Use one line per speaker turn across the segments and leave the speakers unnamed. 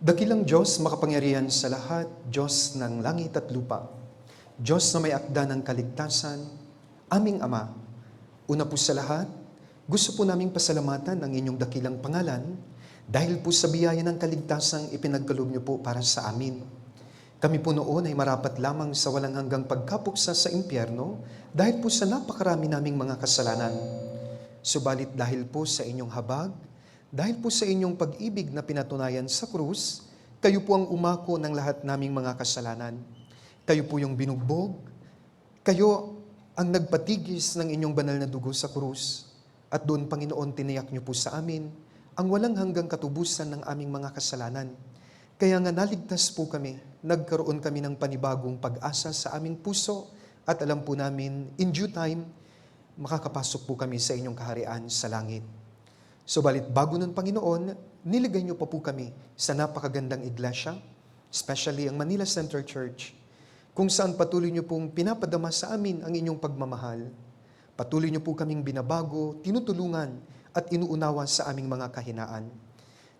Dakilang Diyos, makapangyarihan sa lahat, Diyos ng langit at lupa, Diyos na may akda ng kaligtasan, aming Ama. Una po sa lahat, gusto po naming pasalamatan ang inyong dakilang pangalan dahil po sa biyaya ng kaligtasang ipinagkaloob niyo po para sa amin. Kami po noon ay marapat lamang sa walang hanggang pagkapuksa sa impyerno dahil po sa napakarami naming mga kasalanan. Subalit dahil po sa inyong habag, dahil po sa inyong pag-ibig na pinatunayan sa krus, kayo po ang umako ng lahat naming mga kasalanan. Kayo po yung binugbog, kayo ang nagpatigis ng inyong banal na dugo sa krus. At doon, Panginoon, tiniyak niyo po sa amin ang walang hanggang katubusan ng aming mga kasalanan. Kaya nga naligtas po kami, nagkaroon kami ng panibagong pag-asa sa aming puso at alam po namin, in due time, makakapasok po kami sa inyong kaharian sa langit. Subalit bago nun, Panginoon, niligay niyo pa po kami sa napakagandang iglesia, especially ang Manila Center Church, kung saan patuloy niyo pong pinapadama sa amin ang inyong pagmamahal. Patuloy niyo po kaming binabago, tinutulungan at inuunawa sa aming mga kahinaan.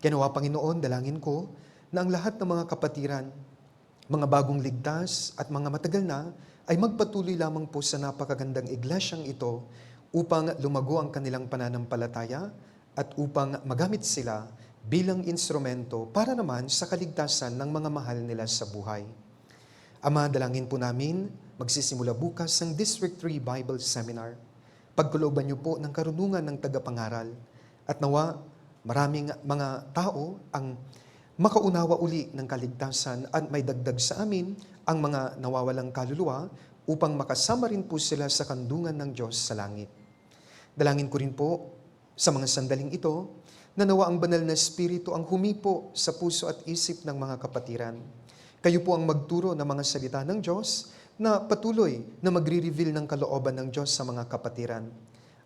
Kaya Panginoon, dalangin ko na ang lahat ng mga kapatiran, mga bagong ligtas at mga matagal na, ay magpatuloy lamang po sa napakagandang iglesyang ito upang lumago ang kanilang pananampalataya at upang magamit sila bilang instrumento para naman sa kaligtasan ng mga mahal nila sa buhay. Ama, dalangin po namin, magsisimula bukas ang District 3 Bible Seminar. Pagkalooban niyo po ng karunungan ng tagapangaral at nawa maraming mga tao ang makaunawa uli ng kaligtasan at may dagdag sa amin ang mga nawawalang kaluluwa upang makasama rin po sila sa kandungan ng Diyos sa langit. Dalangin ko rin po sa mga sandaling ito, na nawa ang banal na Espiritu ang humipo sa puso at isip ng mga kapatiran. Kayo po ang magturo ng mga salita ng Diyos na patuloy na magre-reveal ng kalooban ng Diyos sa mga kapatiran.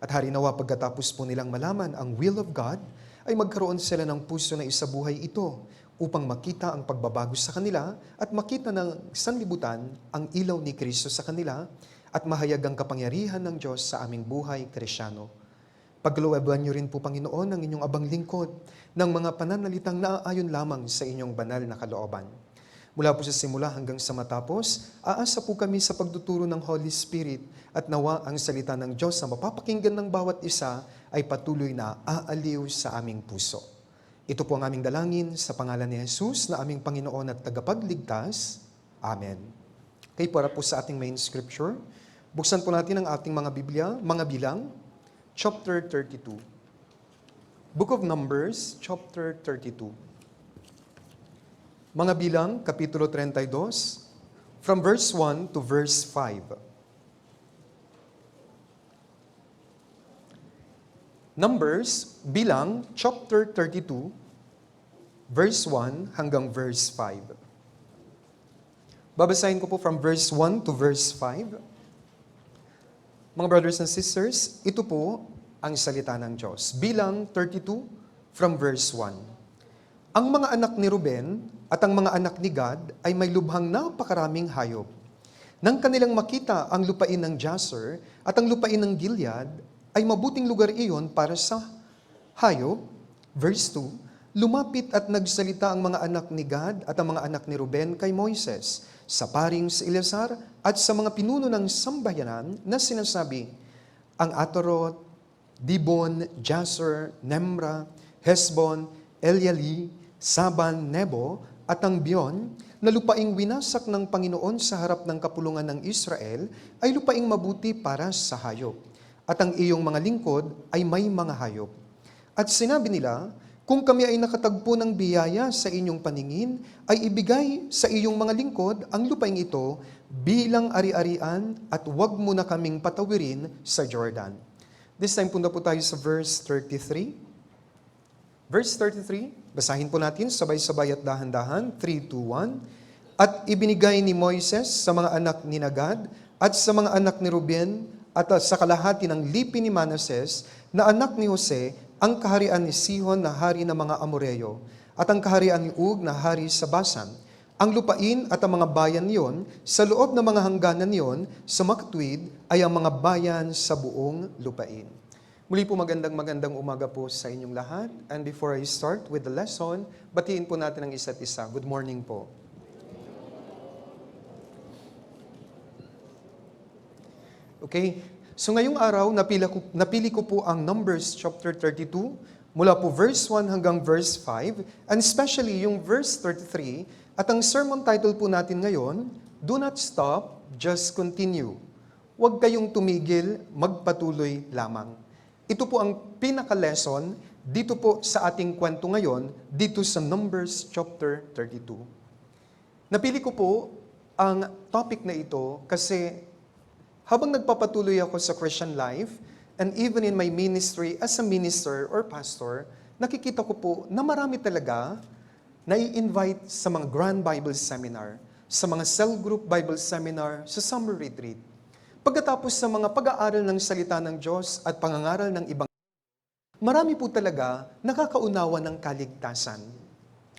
At hari nawa pagkatapos po nilang malaman ang will of God, ay magkaroon sila ng puso na isabuhay ito upang makita ang pagbabago sa kanila at makita ng sanlibutan ang ilaw ni Kristo sa kanila at mahayag ang kapangyarihan ng Diyos sa aming buhay Kristyano. Pagkalooban niyo rin po, Panginoon, ang inyong abang lingkod ng mga pananalitang naaayon lamang sa inyong banal na kalooban. Mula po sa simula hanggang sa matapos, aasa po kami sa pagtuturo ng Holy Spirit at nawa ang salita ng Diyos na mapapakinggan ng bawat isa ay patuloy na aaliw sa aming puso. Ito po ang aming dalangin sa pangalan ni Jesus na aming Panginoon at tagapagligtas. Amen. Okay, para po sa ating main scripture, buksan po natin ang ating mga Biblia, mga bilang, chapter 32. Book of Numbers, chapter 32. Mga bilang, kapitulo 32, from verse 1 to verse 5. Numbers, bilang, chapter 32, verse 1 hanggang verse 5. Babasahin ko po from verse 1 to verse 5. Mga brothers and sisters, ito po ang salita ng Diyos. Bilang 32 from verse 1. Ang mga anak ni Ruben at ang mga anak ni Gad ay may lubhang napakaraming hayop. Nang kanilang makita ang lupain ng Jazer at ang lupain ng Gilead, ay mabuting lugar iyon para sa hayop. Verse 2, lumapit at nagsalita ang mga anak ni Gad at ang mga anak ni Ruben kay Moises, sa paring si Eleazar at sa mga pinuno ng sambayanan na sinasabi, ang Atarot, Dibon, Jazer, Nemra, Hesbon, Eleali, Saban, Nebo, at ang Bion, na lupaing winasak ng Panginoon sa harap ng kapulungan ng Israel, ay lupaing mabuti para sa hayop. At ang iyong mga lingkod ay may mga hayop. At sinabi nila, kung kami ay nakatagpo ng biyaya sa inyong paningin, ay ibigay sa iyong mga lingkod ang lupaing ito bilang ari-arian at huwag mo na kaming patawirin sa Jordan. This time punta po tayo sa verse 33. Verse 33, basahin po natin sabay-sabay at dahan-dahan, 3, 2, 1. At ibinigay ni Moises sa mga anak ni Gad at sa mga anak ni Ruben at sa kalahati ng lipi ni Manases na anak ni Jose ang kaharian ni Sihon na hari ng mga Amoreo at ang kaharian ni Og na hari sa Basan. Ang lupain at ang mga bayan niyon, sa loob ng mga hangganan niyon, sa makatwid ay ang mga bayan sa buong lupain. Muli po magandang umaga po sa inyong lahat. And before I start with the lesson, batiin po natin ang isa't isa. Good morning po. Okay, so ngayong araw, napili ko po ang Numbers chapter 32, mula po verse 1 hanggang verse 5, and especially yung verse 33, at ang sermon title po natin ngayon, Do Not Stop, Just Continue. Huwag kayong tumigil, magpatuloy lamang. Ito po ang pinaka-lesson dito po sa ating kwento ngayon, dito sa Numbers chapter 32. Napili ko po ang topic na ito kasi habang nagpapatuloy ako sa Christian life, and even in my ministry as a minister or pastor, nakikita ko po na marami talaga na-i-invite sa mga Grand Bible Seminar, sa mga cell group Bible Seminar, sa summer retreat. Pagkatapos sa mga pag-aaral ng salita ng Diyos at pangangaral ng ibang, marami po talaga nakakaunawa ng kaligtasan.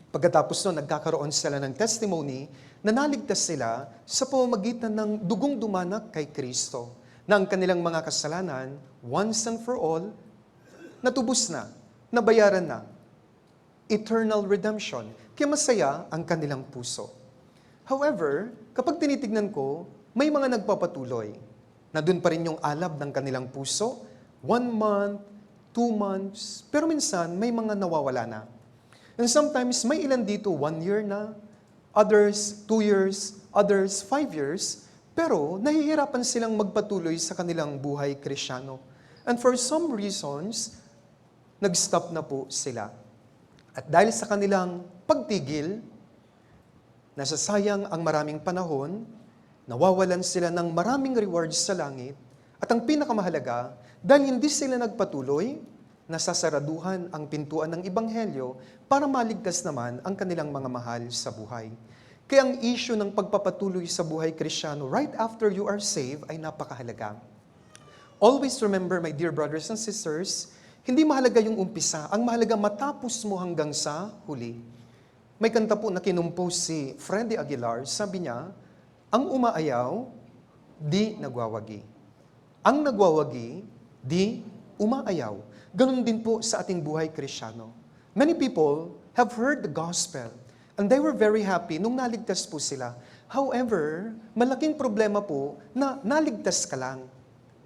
Pagkatapos nun, nagkakaroon sila ng testimony na naligtas sila sa pamamagitan ng dugong dumanak kay Kristo, na ang kanilang mga kasalanan, once and for all, natubos na, nabayaran na. Eternal redemption. Kaya masaya ang kanilang puso. However, kapag tinitignan ko, may mga nagpapatuloy na doon pa rin yung alab ng kanilang puso, 1 month, 2 months, pero minsan may mga nawawala na. And sometimes may ilan dito 1 year na, others 2 years, others 5 years, pero nahihirapan silang magpatuloy sa kanilang buhay Kristyano. And for some reasons, nag-stop na po sila. At dahil sa kanilang pagtigil, nasasayang ang maraming panahon, nawawalan sila ng maraming rewards sa langit, at ang pinakamahalaga, dahil hindi sila nagpatuloy, nasasaraduhan ang pintuan ng Ebanghelyo para maligtas naman ang kanilang mga mahal sa buhay. Kaya ang issue ng pagpapatuloy sa buhay Kristyano right after you are saved ay napakahalaga. Always remember, my dear brothers and sisters, hindi mahalaga yung umpisa, ang mahalaga matapos mo hanggang sa huli. May kanta po na kinumpose si Freddy Aguilar, sabi niya, ang umaayaw, di nagwawagi. Ang nagwawagi, di umaayaw. Ganun din po sa ating buhay Kristyano. Many people have heard the gospel and they were very happy nung naligtas po sila. However, malaking problema po na naligtas ka lang.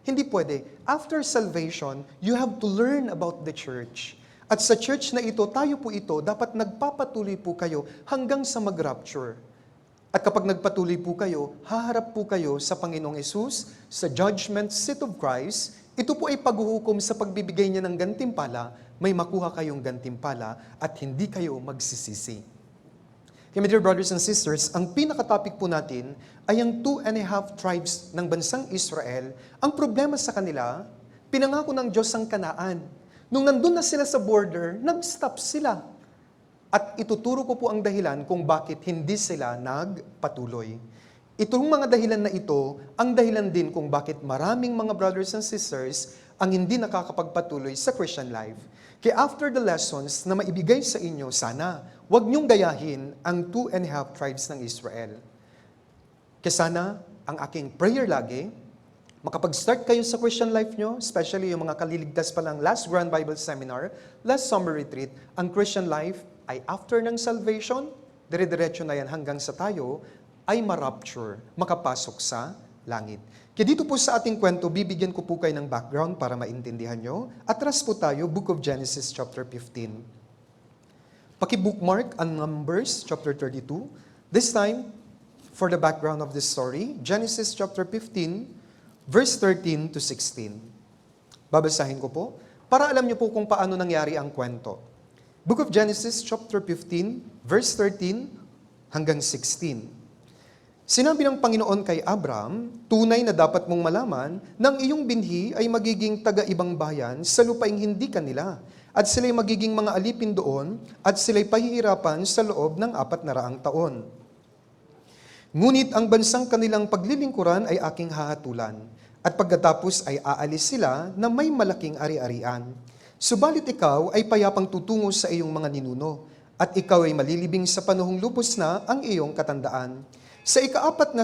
Hindi pwede. After salvation, you have to learn about the church. At sa church na ito, tayo po ito, dapat nagpapatuloy po kayo hanggang sa mag-rapture. At kapag nagpatuloy po kayo, haharap po kayo sa Panginoong Hesus, sa judgment seat of Christ. Ito po ay paghuhukom sa pagbibigay niya ng gantimpala, may makuha kayong gantimpala at hindi kayo magsisisi. Kaya my dear brothers and sisters, ang pinaka-topic po natin ay ang 2.5 tribes ng bansang Israel. Ang problema sa kanila, pinangako ng Diyos ang Kanaan. Nung nandun na sila sa border, nag-stop sila. At ituturo ko po ang dahilan kung bakit hindi sila nagpatuloy. Itong mga dahilan na ito, ang dahilan din kung bakit maraming mga brothers and sisters ang hindi nakakapagpatuloy sa Christian life. Kaya after the lessons na maibigay sa inyo, sana, huwag niyong gayahin ang 2.5 tribes ng Israel. Kaya sana, ang aking prayer lagi, makapag-start kayo sa Christian life nyo, especially yung mga kaliligtas pa lang last Grand Bible Seminar, last summer retreat, ang Christian life ay after ng salvation, dire-diretso na yan hanggang sa tayo ay ma-rapture, makapasok sa langit. Kaya dito po sa ating kwento, bibigyan ko po kayo ng background para maintindihan nyo. Atras po tayo, Book of Genesis chapter 15. Paki-bookmark ang Numbers chapter 32. This time, for the background of this story, Genesis chapter 15, verse 13 to 16. Babasahin ko po, para alam nyo po kung paano nangyari ang kwento. Book of Genesis, chapter 15, verse 13 hanggang 16. Sinabi ng Panginoon kay Abram, tunay na dapat mong malaman na ang iyong binhi ay magiging taga-ibang bayan sa lupaing hindi kanila, at sila'y magiging mga alipin doon, at sila'y pahihirapan sa loob ng 400 taon. Ngunit ang bansang kanilang paglilingkuran ay aking hahatulan, at pagkatapos ay aalis sila na may malaking ari-arian. Subalit ikaw ay payapang tutungo sa iyong mga ninuno, at ikaw ay malilibing sa panahong lubos na ang iyong katandaan. Sa ika-4 na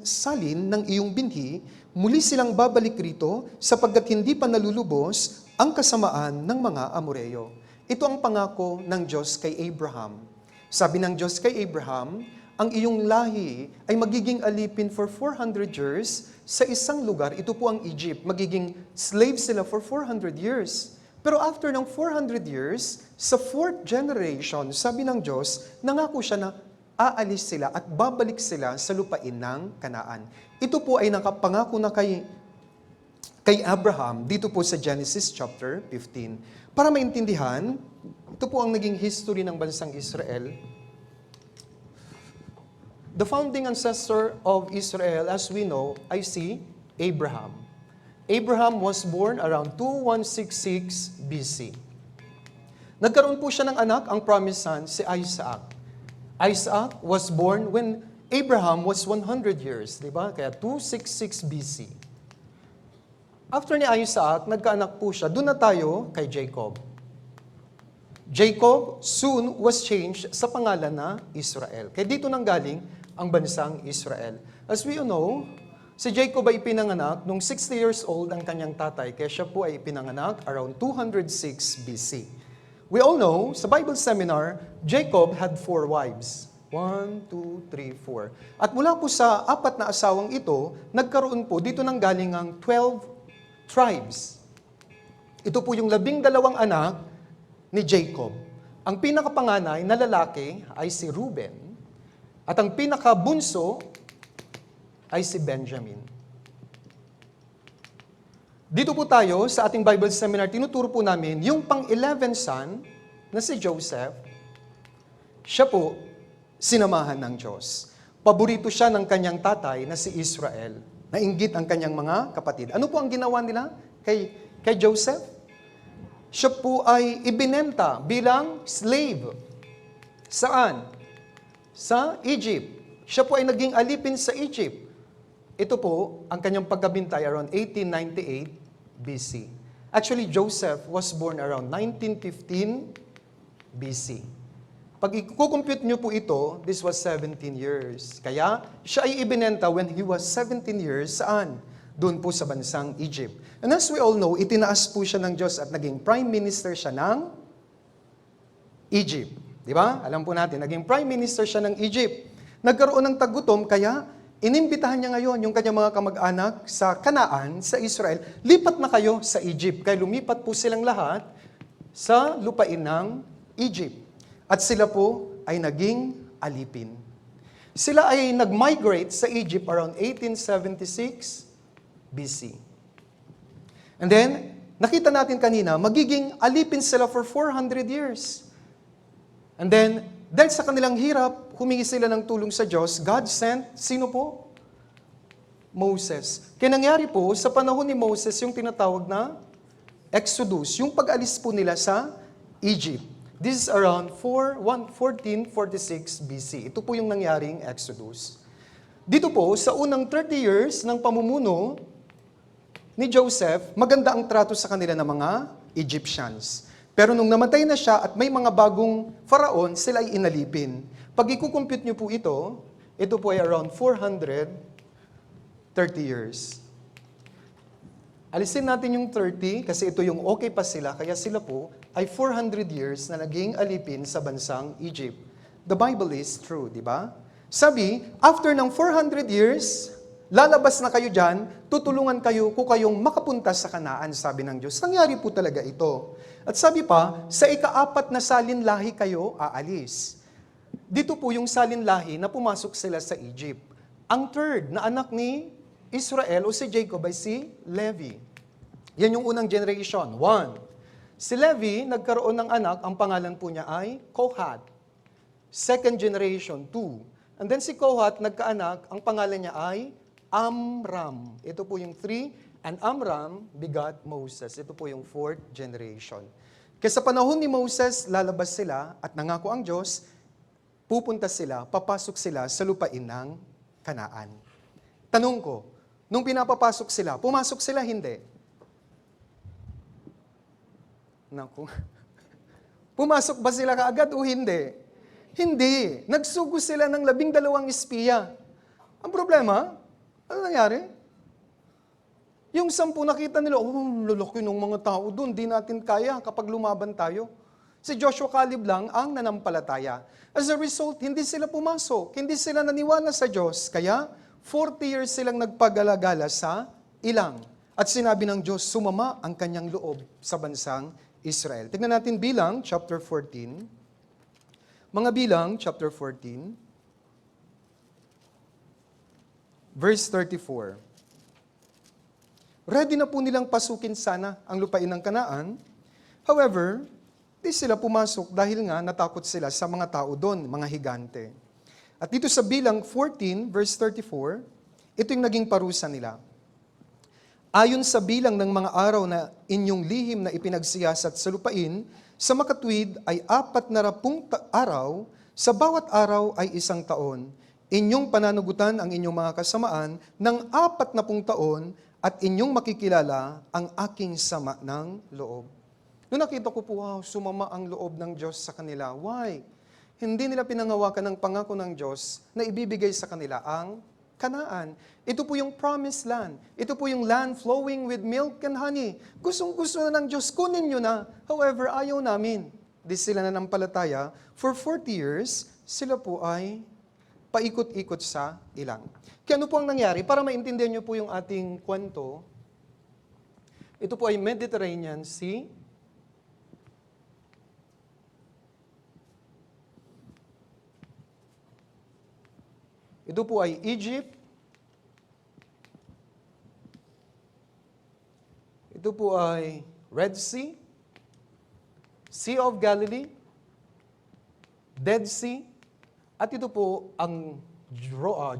salin ng iyong binhi, muli silang babalik rito sapagkat hindi pa nalulubos ang kasamaan ng mga Amoreo. Ito ang pangako ng Diyos kay Abraham. Sabi ng Diyos kay Abraham, ang iyong lahi ay magiging alipin for 400 years sa isang lugar. Ito po ang Egypt. Magiging slave sila for 400 years. Pero after ng 400 years, sa 4th generation, sabi ng Diyos, nangako siya na aalis sila at babalik sila sa lupain ng Kanaan. Ito po ay nakapangako na kay Abraham dito po sa Genesis chapter 15. Para maintindihan, ito po ang naging history ng bansang Israel. The founding ancestor of Israel, as we know, ay si Abraham. Abraham was born around 2166 BC. Nagkaroon po siya ng anak, ang promised son, si Isaac. Isaac was born when Abraham was 100 years, di ba? Kaya 266 BC. After ni Isaac, nagkaanak po siya. Doon na tayo kay Jacob. Jacob soon was changed sa pangalan na Israel. Kaya dito nang galing ang bansang Israel. As we know, si Jacob ay pinanganak nung 60 years old ang kanyang tatay. Kaya siya po ay pinanganak around 206 BC. We all know, sa Bible seminar, Jacob had 4 wives. 1, 2, 3, 4. At mula po sa 4 na asawang ito, nagkaroon po dito nang galing ang 12 tribes. Ito po yung 12 anak ni Jacob. Ang pinakapanganay na lalaki ay si Reuben at ang pinakabunso ay si Benjamin. Dito po tayo sa ating Bible seminar, tinuturo po namin yung pang-11 son na si Joseph. Siya po sinamahan ng Diyos. Paborito siya ng kanyang tatay na si Israel. Nainggit ang kanyang mga kapatid. Ano po ang ginawa nila kay Joseph? Siya po ay ibinenta bilang slave. Saan? Sa Egypt. Siya po ay naging alipin sa Egypt. Ito po ang kanyang pagkabintay around 1898 BC. Actually, Joseph was born around 1915 BC. Pag i-compute nyo po ito, this was 17 years. Kaya, siya ay ibinenta when he was 17 years, saan? Doon po sa bansang Egypt. And as we all know, itinaas po siya ng Diyos at naging prime minister siya ng Egypt. Di ba? Alam po natin, naging prime minister siya ng Egypt. Nagkaroon ng tagutom, kaya inimbitahan niya ngayon yung kanyang mga kamag-anak sa Kanaan, sa Israel, lipat na kayo sa Egypt. Kaya lumipat po silang lahat sa lupain ng Egypt. At sila po ay naging alipin. Sila ay nag-migrate sa Egypt around 1876 BC. And then, nakita natin kanina, magiging alipin sila for 400 years. And then, dahil sa kanilang hirap, humingi sila ng tulong sa Diyos, God sent, sino po? Moses. Kaya nangyari po, sa panahon ni Moses, yung tinatawag na Exodus, yung pag-alis po nila sa Egypt. This is around 1446 BC. Ito po yung nangyaring Exodus. Dito po, sa unang 30 years ng pamumuno ni Joseph, maganda ang trato sa kanila ng mga Egyptians. Pero nung namatay na siya at may mga bagong faraon, sila ay inalipin. Pag i-compute nyo po ito po ay around 430 years. Alisin natin yung 30 kasi ito yung okay pa sila, kaya sila po ay 400 years na naging alipin sa bansang Egypt. The Bible is true, di ba? Sabi, after ng 400 years, lalabas na kayo dyan, tutulungan kayo kung kayong makapunta sa Kanaan, sabi ng Diyos. Nangyari po talaga ito. At sabi pa, sa ika-4 na salinlahi kayo aalis. Dito po yung salinlahi na pumasok sila sa Egypt. Ang third na anak ni Israel o si Jacob ay si Levi. Yan yung unang generation, 1. Si Levi, nagkaroon ng anak, ang pangalan po niya ay Kohath. Second generation, 2. And then si Kohath, nagkaanak, ang pangalan niya ay Amram. Ito po yung 3. And Amram begot Moses. Ito po yung 4th generation. Kaya sa panahon ni Moses, lalabas sila at nangako ang Diyos, pupunta sila, papasok sila sa lupain ng Kanaan. Tanong ko, nung pinapapasok sila, pumasok sila hindi? Naku. Pumasok ba sila kaagad o hindi? Hindi. Nagsugo sila ng 12 espiya. Ang problema, ano nangyari? Yung 10 nakita nila, lalaki ng mga tao doon, di natin kaya kapag lumaban tayo. Si Joshua Caleb lang ang nanampalataya. As a result, hindi sila pumasok, hindi sila naniwala sa Diyos, kaya 40 years silang nagpagalagala sa ilang. At sinabi ng Diyos, sumama ang kanyang loob sa bansang Israel. Tignan natin Bilang, chapter 14. Mga Bilang, chapter 14, verse 34. Ready na po nilang pasukin sana ang lupain ng Kanaan. However, di sila pumasok dahil nga natakot sila sa mga tao doon, mga higante. At dito sa Bilang 14, verse 34, ito yung naging parusa nila. Ayon sa bilang ng mga araw na inyong lihim na ipinagsiyasat sa lupain, sa makatwid ay 40 araw, sa bawat araw ay 1 taon. Inyong pananagutan ang inyong mga kasamaan ng 40 taon at inyong makikilala ang aking sama ng loob. Noong nakita ko po, wow, sumama ang loob ng Diyos sa kanila. Why? Hindi nila pinangawakan ng pangako ng Diyos na ibibigay sa kanila ang Kanaan. Ito po yung promised land. Ito po yung land flowing with milk and honey. Gustong-gusto na ng Diyos, kunin nyo na. However, ayaw namin. Di sila nanampalataya. For 40 years, sila po ay paikot-ikot sa ilang. Kaya ano po ang nangyari? Para maintindihan nyo po yung ating kwento, ito po ay Mediterranean Sea. Ito po ay Egypt. Ito po ay Red Sea, Sea of Galilee, Dead Sea, at ito po ang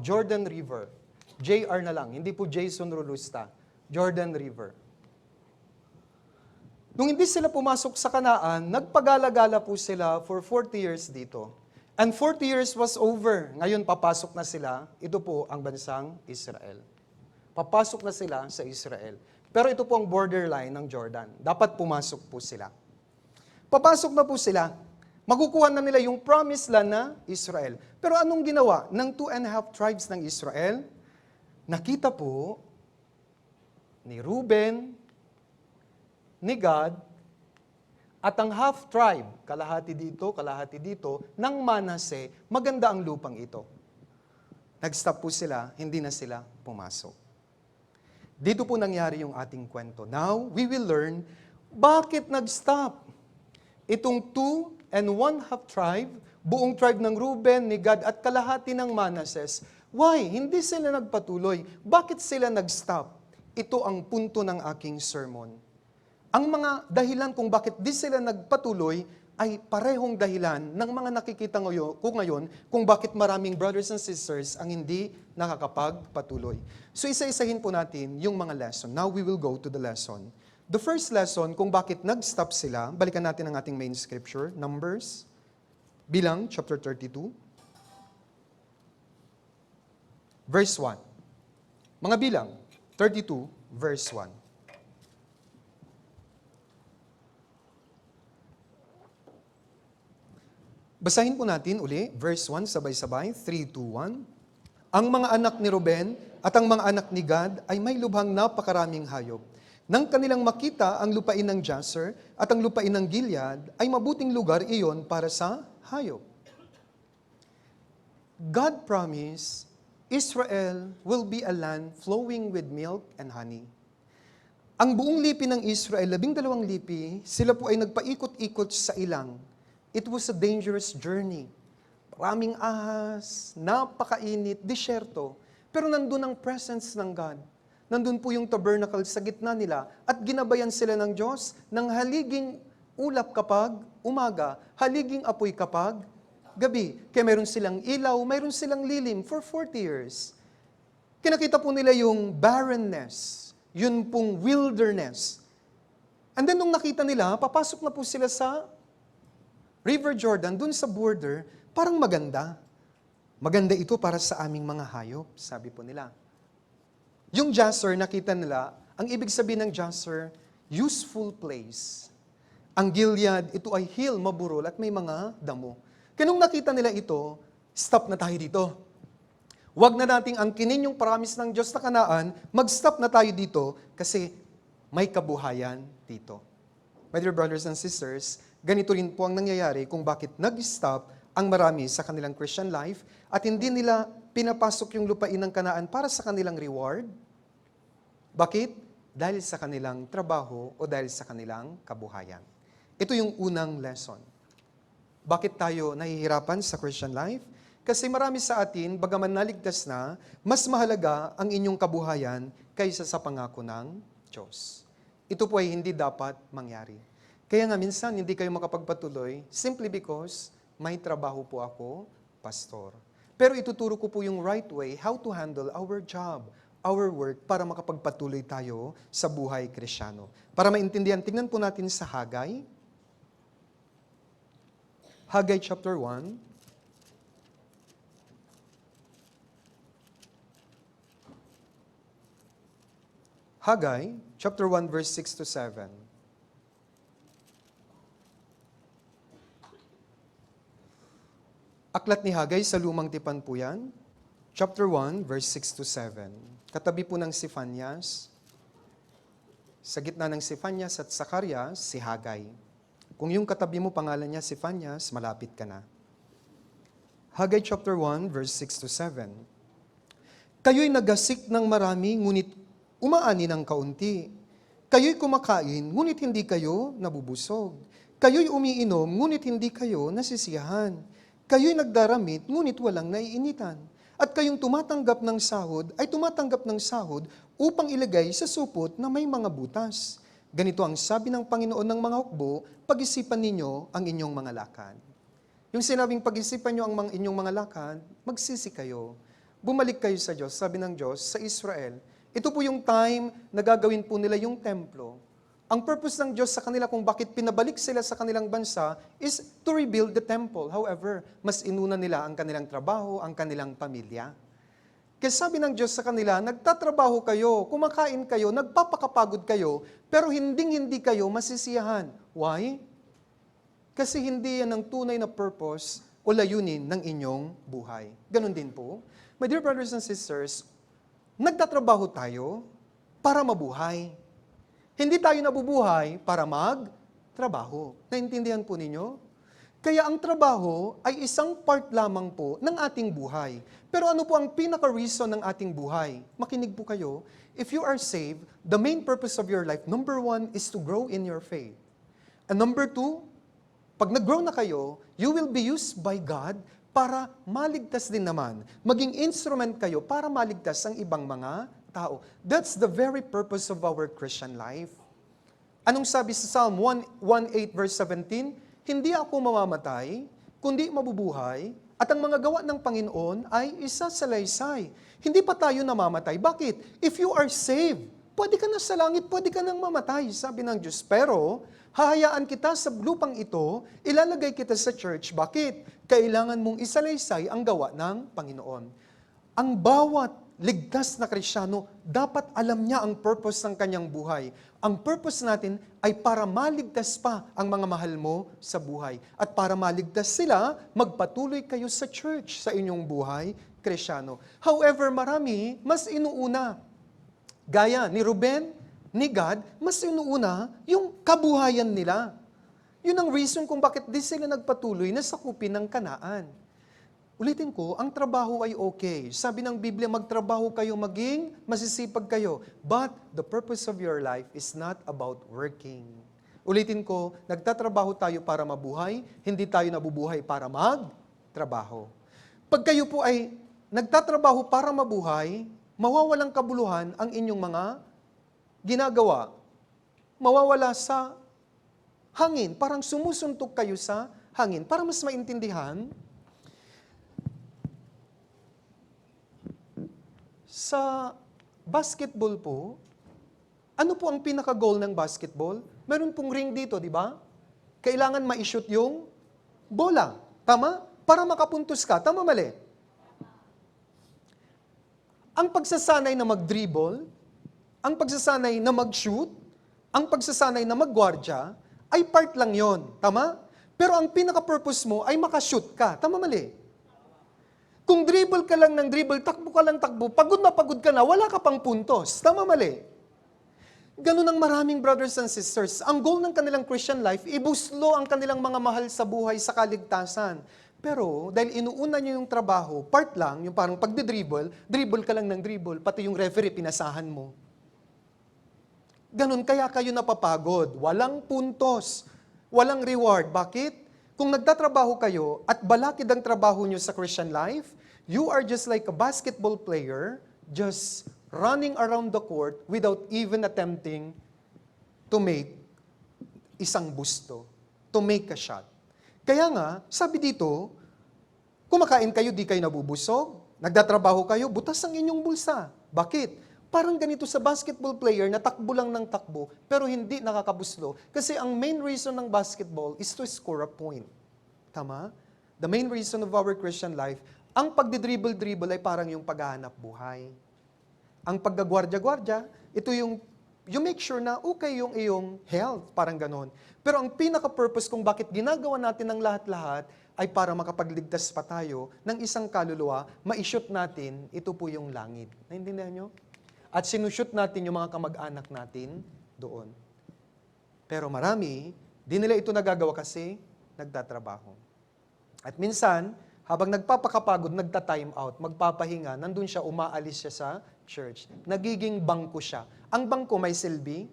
Jordan River. JR na lang, hindi po Jason Rolusta. Jordan River. Nung hindi sila pumasok sa Kanaan, nagpagala-gala po sila for 40 years dito. And 40 years was over. Ngayon papasok na sila. Ito po ang bansang Israel. Papasok na sila sa Israel. Pero ito po ang borderline ng Jordan. Dapat pumasok po sila. Papasok na po sila. Makukuha na nila yung promised land na Israel. Pero anong ginawa ng 2.5 tribes ng Israel? Nakita po ni Reuben, ni Gad, at ang half tribe, kalahati dito, ng Manase, maganda ang lupang ito. Nag-stop po sila, hindi na sila pumasok. Dito po nangyari yung ating kwento. Now, we will learn bakit nag-stop. Itong 2.5 tribe, buong tribe ng Reuben, ni Gad, at kalahati ng Manases, why? Hindi sila nagpatuloy. Bakit sila nag-stop? Ito ang punto ng aking sermon. Ang mga dahilan kung bakit di sila nagpatuloy ay parehong dahilan ng mga nakikita ko ngayon kung bakit maraming brothers and sisters ang hindi nakakapagpatuloy. So isa-isahin po natin yung mga lesson. Now we will go to the lesson. The first lesson kung bakit nag-stop sila, balikan natin ang ating main scripture, Numbers, Bilang, chapter 32, verse 1. Mga Bilang, 32, verse 1. Basahin po natin uli, verse 1, sabay-sabay, 3, 2, 1. Ang mga anak ni Ruben at ang mga anak ni Gad ay may lubhang napakaraming hayop. Nang kanilang makita ang lupain ng Jazer at ang lupain ng Gilead, ay mabuting lugar iyon para sa hayop. God promised Israel will be a land flowing with milk and honey. Ang buong lipi ng Israel, 12 lipi, sila po ay nagpaikot-ikot sa ilang. It was a dangerous journey. Maraming ahas, napakainit, disyerto. Pero nandun ang presence ng God. Nandun po yung tabernacle sa gitna nila at ginabayan sila ng Diyos ng haliging ulap kapag umaga, haliging apoy kapag gabi. Kaya meron silang ilaw, meron silang lilim for 40 years. Kinakita po nila yung barrenness, yun pong wilderness. And then nung nakita nila, papasok na po sila sa River Jordan, dun sa border, parang maganda. Maganda ito para sa aming mga hayop, sabi po nila. Yung Jazer, nakita nila, ang ibig sabihin ng Jazer, useful place. Ang Gilead, ito ay hill, maburol, at may mga damo. Kaya nung nakita nila ito, stop na tayo dito. Huwag na nating angkinin yung promise ng Diyos na Kanaan, mag-stop na tayo dito kasi may kabuhayan dito. My dear brothers and sisters, ganito rin po ang nangyayari kung bakit nag-stop ang marami sa kanilang Christian life at hindi nila pinapasok yung lupain ng Kanaan para sa kanilang reward. Bakit? Dahil sa kanilang trabaho o dahil sa kanilang kabuhayan. Ito yung unang lesson. Bakit tayo nahihirapan sa Christian life? Kasi marami sa atin, bagaman naligtas na, mas mahalaga ang inyong kabuhayan kaysa sa pangako ng Diyos. Ito po ay hindi dapat mangyari. Kaya nga minsan hindi kayo makapagpatuloy simply because may trabaho po ako, pastor. Pero ituturo ko po yung right way how to handle our job, our work, para makapagpatuloy tayo sa buhay Kristyano. Para maintindihan, tingnan po natin sa Hagay. Hagay chapter 1. Hagay, chapter 1, verse 6 to 7. Aklat ni Hagay sa Lumang Tipan po yan. Chapter 1, verse 6 to 7. Katabi po ng Sifanyas. Sa gitna ng Sifanyas at Sakarias, si Hagay. Kung yung katabi mo pangalan niya Sifanyas, malapit ka na. Hagay chapter 1, verse 6 to 7. Kayo'y nagasik ng marami, ngunit umaani ng kaunti. Kayo'y kumakain, ngunit hindi kayo nabubusog. Kayo'y umiinom, ngunit hindi kayo nasisiyahan. Kayo'y nagdaramit, ngunit walang naiinitan. At kayong tumatanggap ng sahod, ay tumatanggap ng sahod upang ilagay sa supot na may mga butas. Ganito ang sabi ng Panginoon ng mga hukbo, pag-isipan ninyo ang inyong mga lakad. Yung sinabing pag-isipan nyo ang inyong mga lakad, magsisi kayo. Bumalik kayo sa Diyos, sabi ng Diyos, sa Israel. Ito po yung time na gagawin po nila yung templo. Ang purpose ng Diyos sa kanila kung bakit pinabalik sila sa kanilang bansa is to rebuild the temple. However, mas inuna nila ang kanilang trabaho, ang kanilang pamilya. Kaya sabi ng Diyos sa kanila, nagtatrabaho kayo, kumakain kayo, nagpapakapagod kayo, pero hindi kayo masisiyahan. Why? Kasi hindi yan ang tunay na purpose o layunin ng inyong buhay. Ganon din po. My dear brothers and sisters, nagtatrabaho tayo para mabuhay. Hindi tayo nabubuhay para magtrabaho. Naintindihan po ninyo? Kaya ang trabaho ay isang part lamang po ng ating buhay. Pero ano po ang pinaka-reason ng ating buhay? Makinig po kayo. If you are saved, the main purpose of your life, number 1 is to grow in your faith. And number 2, pag nag-grow na kayo, you will be used by God para maligtas din naman. Maging instrument kayo para maligtas ang ibang mga tao. That's the very purpose of our Christian life. Anong sabi sa Psalm 118 verse 17? Hindi ako mamamatay, kundi mabubuhay, at ang mga gawa ng Panginoon ay isasalaysay. Hindi pa tayo namamatay. Bakit? If you are saved, pwede ka na sa langit, pwede ka nang mamatay, sabi ng Diyos. Pero, hahayaan kita sa lupang ito, ilalagay kita sa church. Bakit? Kailangan mong isalaysay ang gawa ng Panginoon. Ang bawat ligtas na Kristiyano, dapat alam niya ang purpose ng kanyang buhay. Ang purpose natin ay para maligtas pa ang mga mahal mo sa buhay. At para maligtas sila, magpatuloy kayo sa church sa inyong buhay Kristiyano. However, marami mas inuuna. Gaya ni Ruben, ni God, mas inuuna yung kabuhayan nila. Yun ang reason kung bakit di sila nagpatuloy na sakupin ng Kanaan. Ulitin ko, ang trabaho ay okay. Sabi ng Biblia, magtrabaho kayo, maging masisipag kayo. But the purpose of your life is not about working. Ulitin ko, nagtatrabaho tayo para mabuhay, hindi tayo nabubuhay para magtrabaho. Pag kayo po ay nagtatrabaho para mabuhay, mawawalang kabuluhan ang inyong mga ginagawa. Mawawala sa hangin, parang sumusuntok kayo sa hangin. Para mas maintindihan, sa basketball po, ano po ang pinaka-goal ng basketball? Meron pong ring dito, di ba? Kailangan ma-shoot yung bola. Tama? Para makapuntos ka. Tama, mali? Ang pagsasanay na mag-dribble, ang pagsasanay na mag-shoot, ang pagsasanay na mag-gwardya, ay part lang yon. Tama? Pero ang pinaka-purpose mo ay makashoot ka. Tama, mali? Kung dribble ka lang ng dribble, takbo ka lang takbo, pagod na pagod ka na, wala ka pang puntos. Tama mali? Ganun ang maraming brothers and sisters. Ang goal ng kanilang Christian life, ibuslo ang kanilang mga mahal sa buhay sa kaligtasan. Pero dahil inuuna nyo yung trabaho, part lang, yung parang pagdidribble, dribble ka lang ng dribble, pati yung referee pinasahan mo. Ganun, kaya kayo napapagod. Walang puntos, walang reward. Bakit? Kung nagtatrabaho kayo at balakid ang trabaho nyo sa Christian life, you are just like a basketball player, just running around the court without even attempting to make isang busto, to make a shot. Kaya nga, sabi dito, kumakain kayo, di kayo nabubusog, nagtatrabaho kayo, butas ang inyong bulsa. Bakit? Parang ganito sa basketball player na takbo lang ng takbo, pero hindi nakakabuslo. Kasi ang main reason ng basketball is to score a point. Tama? The main reason of our Christian life, ang pagdidribble-dribble ay parang yung paghahanap buhay. Ang paggagwardya-gwardya, ito yung you make sure na okay yung iyong health, parang ganon. Pero ang pinaka-purpose kung bakit ginagawa natin ang lahat-lahat ay para makapagligtas pa tayo ng isang kaluluwa, ma-shoot natin, ito po yung langit. Naintindihan nyo? At sinushoot natin yung mga kamag-anak natin doon. Pero marami, di nila ito nagagawa kasi nagtatrabaho. At minsan, habang nagpapakapagod, nagta-time out, magpapahinga, nandun siya, umaalis siya sa church. Nagiging bangko siya. Ang bangko may silbi,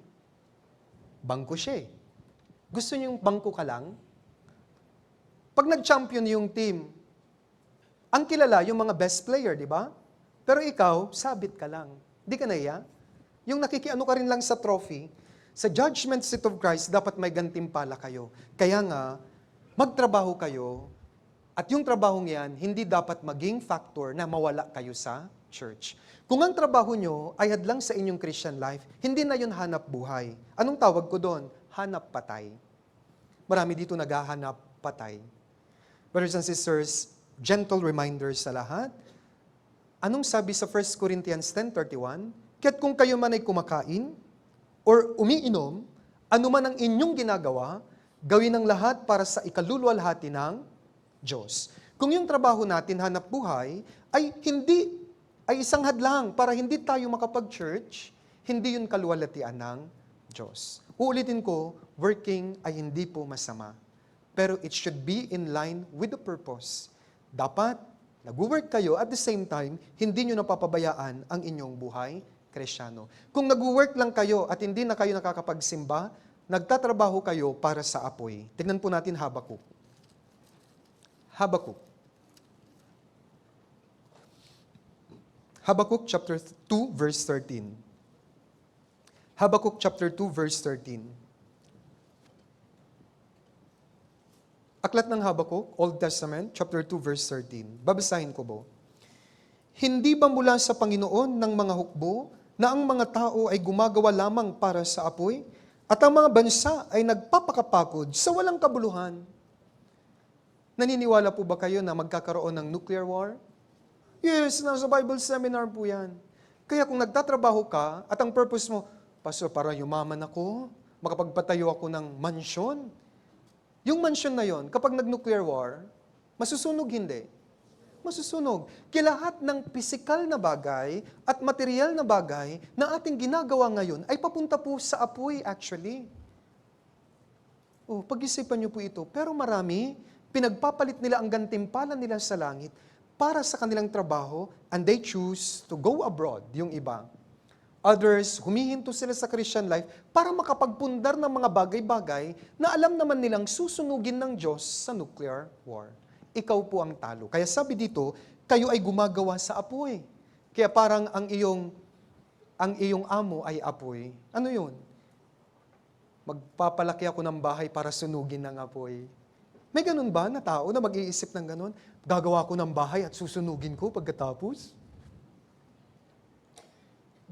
bangko siya eh. Gusto niyo yung bangko ka lang? Pag nag-champion yung team, ang kilala yung mga best player, di ba? Pero ikaw, sabit ka lang. Di ka naiya? Yung nakikiano ka rin lang sa trophy, sa judgment seat of Christ, dapat may gantimpala kayo. Kaya nga, magtrabaho kayo, at yung trabahong yan, hindi dapat maging factor na mawala kayo sa church. Kung ang trabaho nyo ay hadlang sa inyong Christian life, hindi na yun hanap buhay. Anong tawag ko doon? Hanap patay. Marami dito naghahanap patay. Brothers and sisters, gentle reminders sa lahat. Anong sabi sa 1 Corinthians 10:31? Kaya't kung kayo man ay kumakain or umiinom, anuman ang inyong ginagawa, gawin ang lahat para sa ikaluluwalhati ng Diyos. Kung yung trabaho natin, hanap buhay, ay isang hadlang para hindi tayo makapag-church, hindi yun kaluwalhatian ng Diyos. Uulitin ko, working ay hindi po masama. Pero it should be in line with the purpose. Dapat, nag-work kayo at the same time, hindi nyo napapabayaan ang inyong buhay Kristyano. Kung nag-work lang kayo at hindi na kayo nakakapagsimba, nagtatrabaho kayo para sa apoy. Tignan po natin Habakuk. Habakuk chapter 2 verse 13. Habakuk chapter 2 verse 13. Aklat ng Habakuk, Old Testament, chapter 2 verse 13. Babasahin ko po. Hindi ba mula sa Panginoon ng mga hukbo na ang mga tao ay gumagawa lamang para sa apoy at ang mga bansa ay nagpapakapagod sa walang kabuluhan? Naniniwala po ba kayo na magkakaroon ng nuclear war? Yes, nasa Bible seminar po yan. Kaya kung nagtatrabaho ka at ang purpose mo, Pastor, para yumaman ako, makapagpatayo ako ng mansyon. Yung mansyon na yon, kapag nag-nuclear war, masusunog hindi. Masusunog. Kaya lahat ng physical na bagay at material na bagay na ating ginagawa ngayon ay papunta po sa apoy actually. Pag-isipan niyo po ito. Pero marami, pinagpapalit nila ang gantimpala nila sa langit para sa kanilang trabaho and they choose to go abroad, yung iba. Others, humihinto sila sa Christian life para makapagpundar ng mga bagay-bagay na alam naman nilang susunugin ng Diyos sa nuclear war. Ikaw po ang talo. Kaya sabi dito, kayo ay gumagawa sa apoy. Kaya parang ang iyong amo ay apoy. Ano yun? Magpapalaki ako ng bahay para sunugin ng apoy. May ganun ba na tao na mag-iisip ng ganun? Gagawa ko ng bahay at susunugin ko pagkatapos?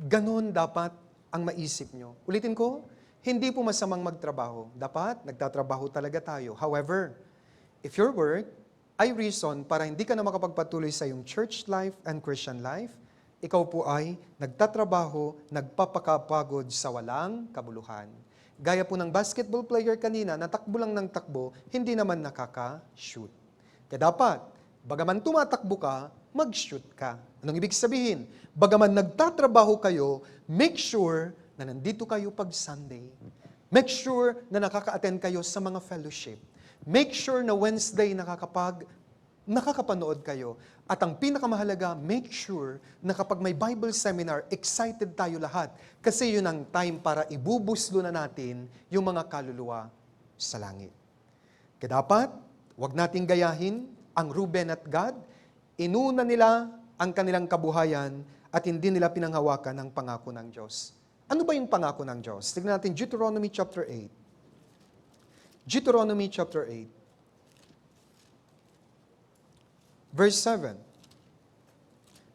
Ganun dapat ang maisip nyo. Ulitin ko, hindi po masamang magtrabaho. Dapat, nagtatrabaho talaga tayo. However, if your work ay reason para hindi ka na makapagpatuloy sa iyong church life and Christian life, ikaw po ay nagtatrabaho, nagpapakapagod sa walang kabuluhan. Gaya po ng basketball player kanina, natakbo lang ng takbo, hindi naman nakaka-shoot. Kaya dapat, bagaman tumatakbo ka, mag-shoot ka. Anong ibig sabihin? Bagaman nagtatrabaho kayo, make sure na nandito kayo pag Sunday. Make sure na nakaka-attend kayo sa mga fellowship. Make sure na Wednesday nakakapanood kayo. At ang pinakamahalaga, make sure na kapag may Bible seminar, excited tayo lahat. Kasi yun ang time para ibubuslo na natin yung mga kaluluwa sa langit. Kaya dapat, wag nating gayahin ang Reuben at Gad. Inuna nila ang kanilang kabuhayan at hindi nila pinanghawakan ang pangako ng Diyos. Ano ba yung pangako ng Diyos? Tignan natin Deuteronomy chapter 8. Deuteronomy chapter 8. Verse 7.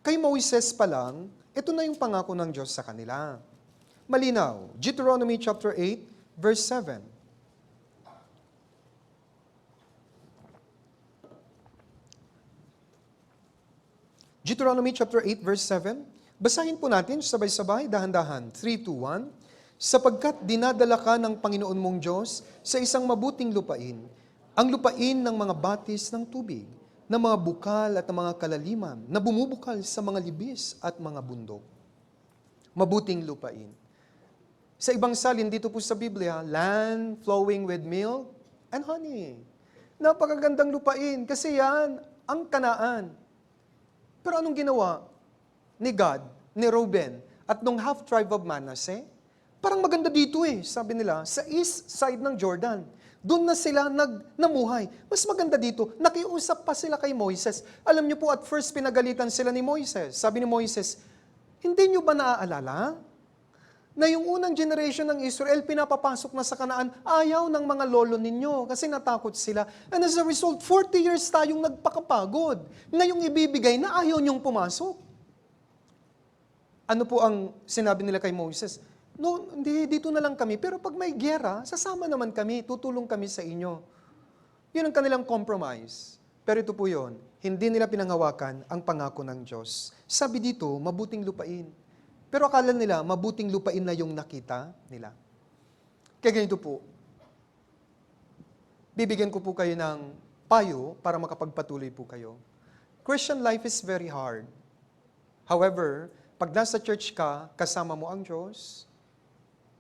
Kay Moises pa lang, ito na yung pangako ng Diyos sa kanila. Malinaw. Deuteronomy chapter 8, verse 7. Deuteronomy chapter 8, verse 7. Basahin po natin sabay-sabay, dahan-dahan. 3, 2, 1. Sapagkat dinadala ka ng Panginoon mong Diyos sa isang mabuting lupain, ang lupain ng mga batis ng tubig, ng mga bukal at ng mga kalaliman, na bumubukal sa mga libis at mga bundok. Mabuting lupain. Sa ibang salin dito po sa Biblia, land flowing with milk and honey. Napakagandang lupain kasi yan ang Kanaan. Pero anong ginawa ni Gad, ni Reuben, at nung half-tribe of Manasseh? Parang maganda dito sabi nila, sa east side ng Jordan. Doon na sila namuhay. Mas maganda dito, nakiusap pa sila kay Moises. Alam niyo po, at first pinagalitan sila ni Moises. Sabi ni Moises, hindi niyo ba naaalala na yung unang generation ng Israel, pinapapasok na sa Kanaan, ayaw ng mga lolo ninyo kasi natakot sila. And as a result, 40 years tayong nagpakapagod. Ngayong ibibigay na ayaw niyong pumasok. Ano po ang sinabi nila kay Moses? No, hindi, dito na lang kami. Pero pag may giyera, sasama naman kami, tutulong kami sa inyo. Yun ang kanilang compromise. Pero ito po yun, hindi nila pinanghawakan ang pangako ng Diyos. Sabi dito, mabuting lupain. Pero akala nila, mabuting lupain na yung nakita nila. Kaya ganito po, bibigyan ko po kayo ng payo para makapagpatuloy po kayo. Christian life is very hard. However, pag nasa church ka, kasama mo ang Diyos,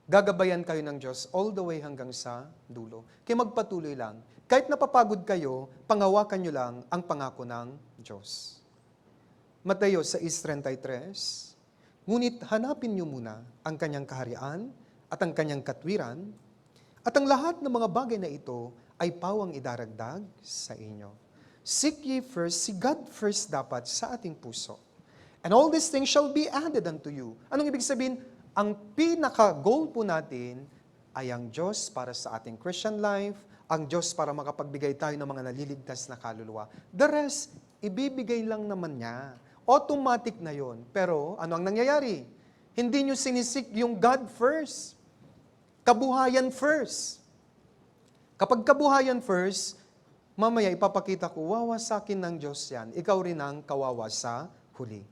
gagabayan kayo ng Diyos all the way hanggang sa dulo. Kaya magpatuloy lang. Kahit napapagod kayo, panghawakan nyo lang ang pangako ng Diyos. Mateo 6:33, ngunit hanapin nyo muna ang kanyang kaharian at ang kanyang katwiran, at ang lahat ng mga bagay na ito ay pawang idaragdag sa inyo. Seek ye first, si God first dapat sa ating puso. And all these things shall be added unto you. Anong ibig sabihin? Ang pinaka-goal po natin ay ang Diyos para sa ating Christian life, ang Diyos para makapagbigay tayo ng mga naliligtas na kaluluwa. The rest, ibibigay lang naman niya. Automatic na yon. Pero ano ang nangyayari? Hindi nyo sinisik yung God first. Kabuhayan first. Kapag kabuhayan first, mamaya ipapakita ko, wawasakin ng Diyos yan. Ikaw rin ang kawawa sa huli.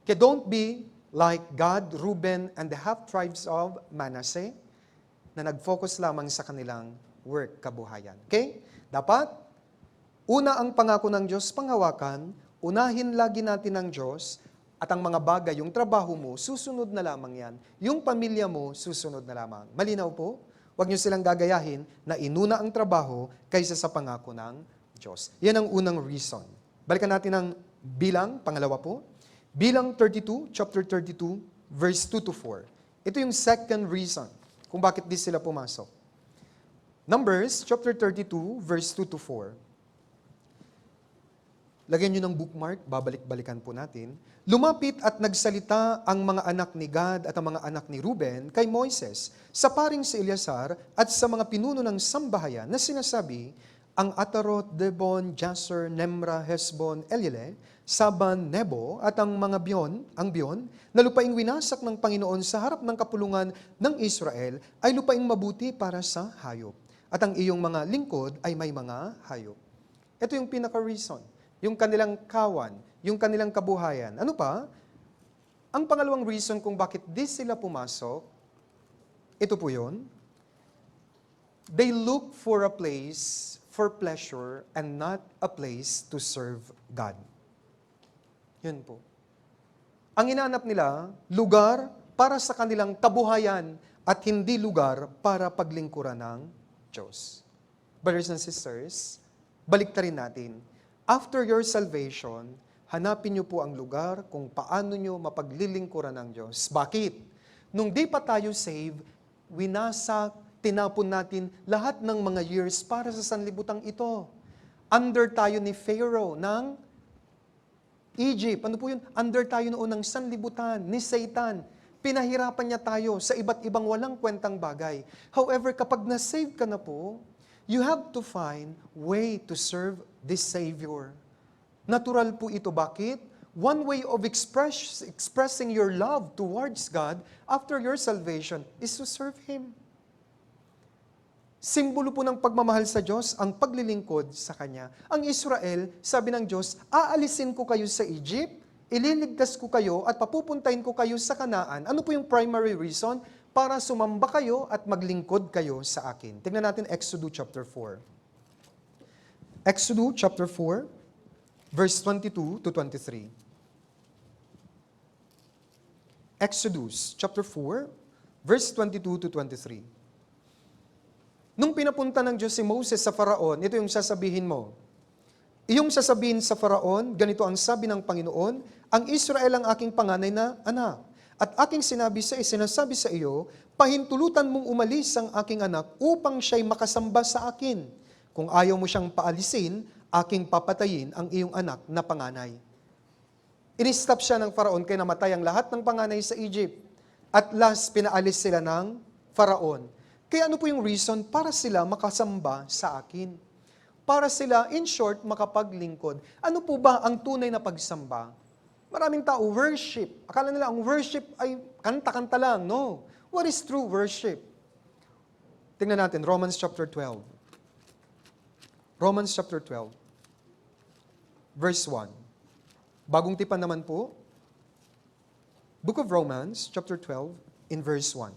Kaya don't be like Gad, Reuben, and the half-tribes of Manasseh, na nag-focus lamang sa kanilang work, kabuhayan. Okay? Dapat, una ang pangako ng Diyos, panghawakan, unahin lagi natin ang Diyos, at ang mga bagay, yung trabaho mo, susunod na lamang yan. Yung pamilya mo, susunod na lamang. Malinaw po? Huwag niyo silang gagayahin na inuna ang trabaho kaysa sa pangako ng Diyos. Yan ang unang reason. Balikan natin ang bilang, pangalawa po. Bilang 32, chapter 32, verse 2 to 4. Ito yung second reason kung bakit di sila pumasok. Numbers, chapter 32, verse 2 to 4. Lagyan nyo ng bookmark, babalik-balikan po natin. Lumapit at nagsalita ang mga anak ni Gad at ang mga anak ni Reuben kay Moises, sa paring si Eleazar at sa mga pinuno ng sambahayan na sinasabi, ang Atarot, Debon, Jazer, Nemra, Hesbon, Eliele, Saban, Nebo, at ang mga Bion, na lupaing winasak ng Panginoon sa harap ng kapulungan ng Israel, ay lupaing mabuti para sa hayop. At ang iyong mga lingkod ay may mga hayop. Ito yung pinaka-reason. Yung kanilang kawan, yung kanilang kabuhayan. Ano pa? Ang pangalawang reason kung bakit di sila pumasok, ito po yun. They look for a place for pleasure and not a place to serve God. Yun po. Ang hinahanap nila, lugar para sa kanilang kabuhayan at hindi lugar para paglingkuran ng Diyos. Brothers and sisters, baliktarin natin. After your salvation, hanapin niyo po ang lugar kung paano niyo mapaglilingkuran ng Diyos. Bakit? Nung di pa tayo saved, winasak, tinapon natin lahat ng mga years para sa sanlibutang ito. Under tayo ni Pharaoh ng Egypt. Ano po yun? Under tayo noon ng sanlibutan, ni Satan. Pinahirapan niya tayo sa iba't ibang walang kwentang bagay. However, kapag na-save ka na po, you have to find way to serve this Savior. Natural po ito. Bakit? One way of expressing your love towards God after your salvation is to serve Him. Simbolo po ng pagmamahal sa Diyos ang paglilingkod sa Kanya. Ang Israel, sabi ng Diyos, aalisin ko kayo sa Egypt, ililigtas ko kayo at papupuntahin ko kayo sa Kanaan. Ano po yung primary reason? Para sumamba kayo at maglingkod kayo sa akin. Tingnan natin Exodus chapter 4. Exodus chapter 4, verse 22 to 23. Exodus chapter 4, verse 22 to 23. Nung pinapunta ng Diyos si Moses sa Faraon, ito yung sasabihin mo. Iyong sasabihin sa Faraon, ganito ang sabi ng Panginoon, ang Israel ang aking panganay na anak. At aking sinasabi sa iyo, pahintulutan mong umalis ang aking anak upang siya'y makasamba sa akin. Kung ayaw mo siyang paalisin, aking papatayin ang iyong anak na panganay. In-stop siya ng Faraon kaya namatay ang lahat ng panganay sa Egypt. At last, pinaalis sila ng Faraon. Kaya ano po yung reason? Para sila makasamba sa akin. Para sila, in short, makapaglingkod. Ano po ba ang tunay na pagsamba? Maraming tao, worship. Akala nila ang worship ay kanta-kanta lang. No. What is true worship? Tingnan natin, Romans chapter 12. Romans chapter 12. Verse 1. Bagong tipan naman po. Book of Romans, chapter 12, in verse 1.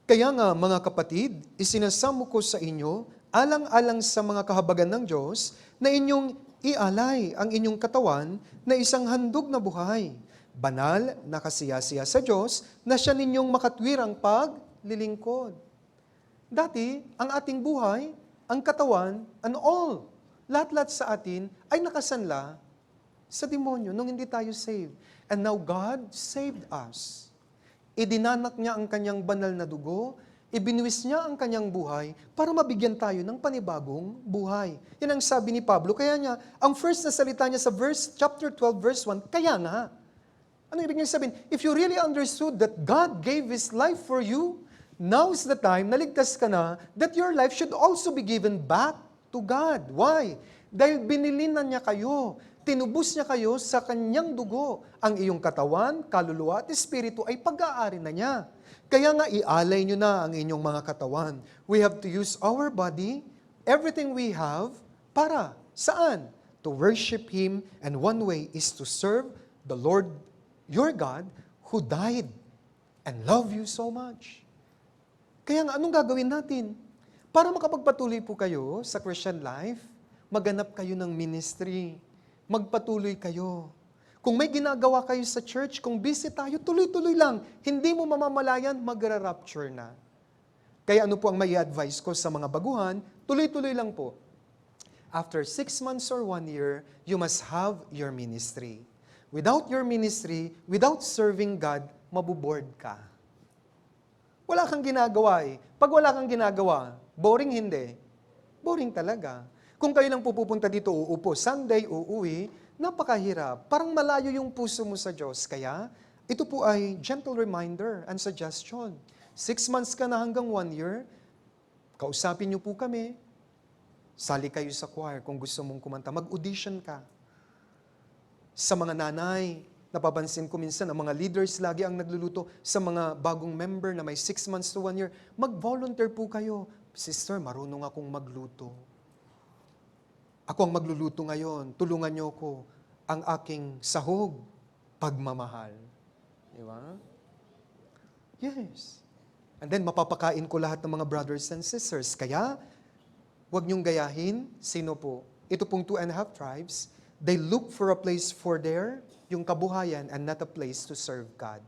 Kaya nga, mga kapatid, isinasamo ko sa inyo, alang-alang sa mga kahabagan ng Diyos, na inyong ialay ang inyong katawan na isang handog na buhay, banal, nakasiyasiya sa Diyos, na siya ninyong makatwirang paglilingkod. Dati, ang ating buhay, ang katawan, and all, lahat-lahat sa atin, ay nakasanla sa demonyo nung hindi tayo saved. And now God saved us. Idinanak niya ang kanyang banal na dugo, ibinuwis niya ang kanyang buhay para mabigyan tayo ng panibagong buhay. Yan ang sabi ni Pablo. Kaya niya, ang first na salita niya sa chapter 12, verse 1, kaya nga. Ano ibig niya sabihin? If you really understood that God gave His life for you, now is the time, naligtas ka na, that your life should also be given back to God. Why? Dahil binili na niya kayo. Tinubos niya kayo sa kanyang dugo. Ang iyong katawan, kaluluwa at espiritu ay pag-aari na niya. Kaya nga ialay niyo na ang inyong mga katawan. We have to use our body, everything we have, para saan? To worship Him, and one way is to serve the Lord, your God, who died and loved you so much. Kaya nga, anong gagawin natin? Para makapagpatuloy po kayo sa Christian life, maghanap kayo ng ministry. Magpatuloy kayo. Kung may ginagawa kayo sa church, kung busy tayo, tuloy-tuloy lang. Hindi mo mamamalayan, magra-rapture na. Kaya ano po ang may advice ko sa mga baguhan? Tuloy-tuloy lang po. After 6 months or 1 year, you must have your ministry. Without your ministry, without serving God, mabuboard ka. Wala kang ginagawa eh. Pag wala kang ginagawa, boring hindi. Boring talaga. Kung kayo lang pupunta dito, uupo, Sunday, uuwi, napakahirap. Parang malayo yung puso mo sa Diyos. Kaya, ito po ay gentle reminder and suggestion. 6 months ka na hanggang 1 year, kausapin niyo po kami, sali kayo sa choir kung gusto mong kumanta, mag-audition ka. Sa mga nanay, napapansin ko minsan, ang mga leaders lagi ang nagluluto sa mga bagong member na may 6 months to 1 year, mag-volunteer po kayo. Sister, marunong akong magluto. Ako ang magluluto ngayon, tulungan niyo ko ang aking sahog, pagmamahal. Di ba? Yes. And then, mapapakain ko lahat ng mga brothers and sisters. Kaya, Huwag niyong gayahin. Sino po? Ito pong 2.5 tribes, they look for a place for yung kabuhayan and not a place to serve God.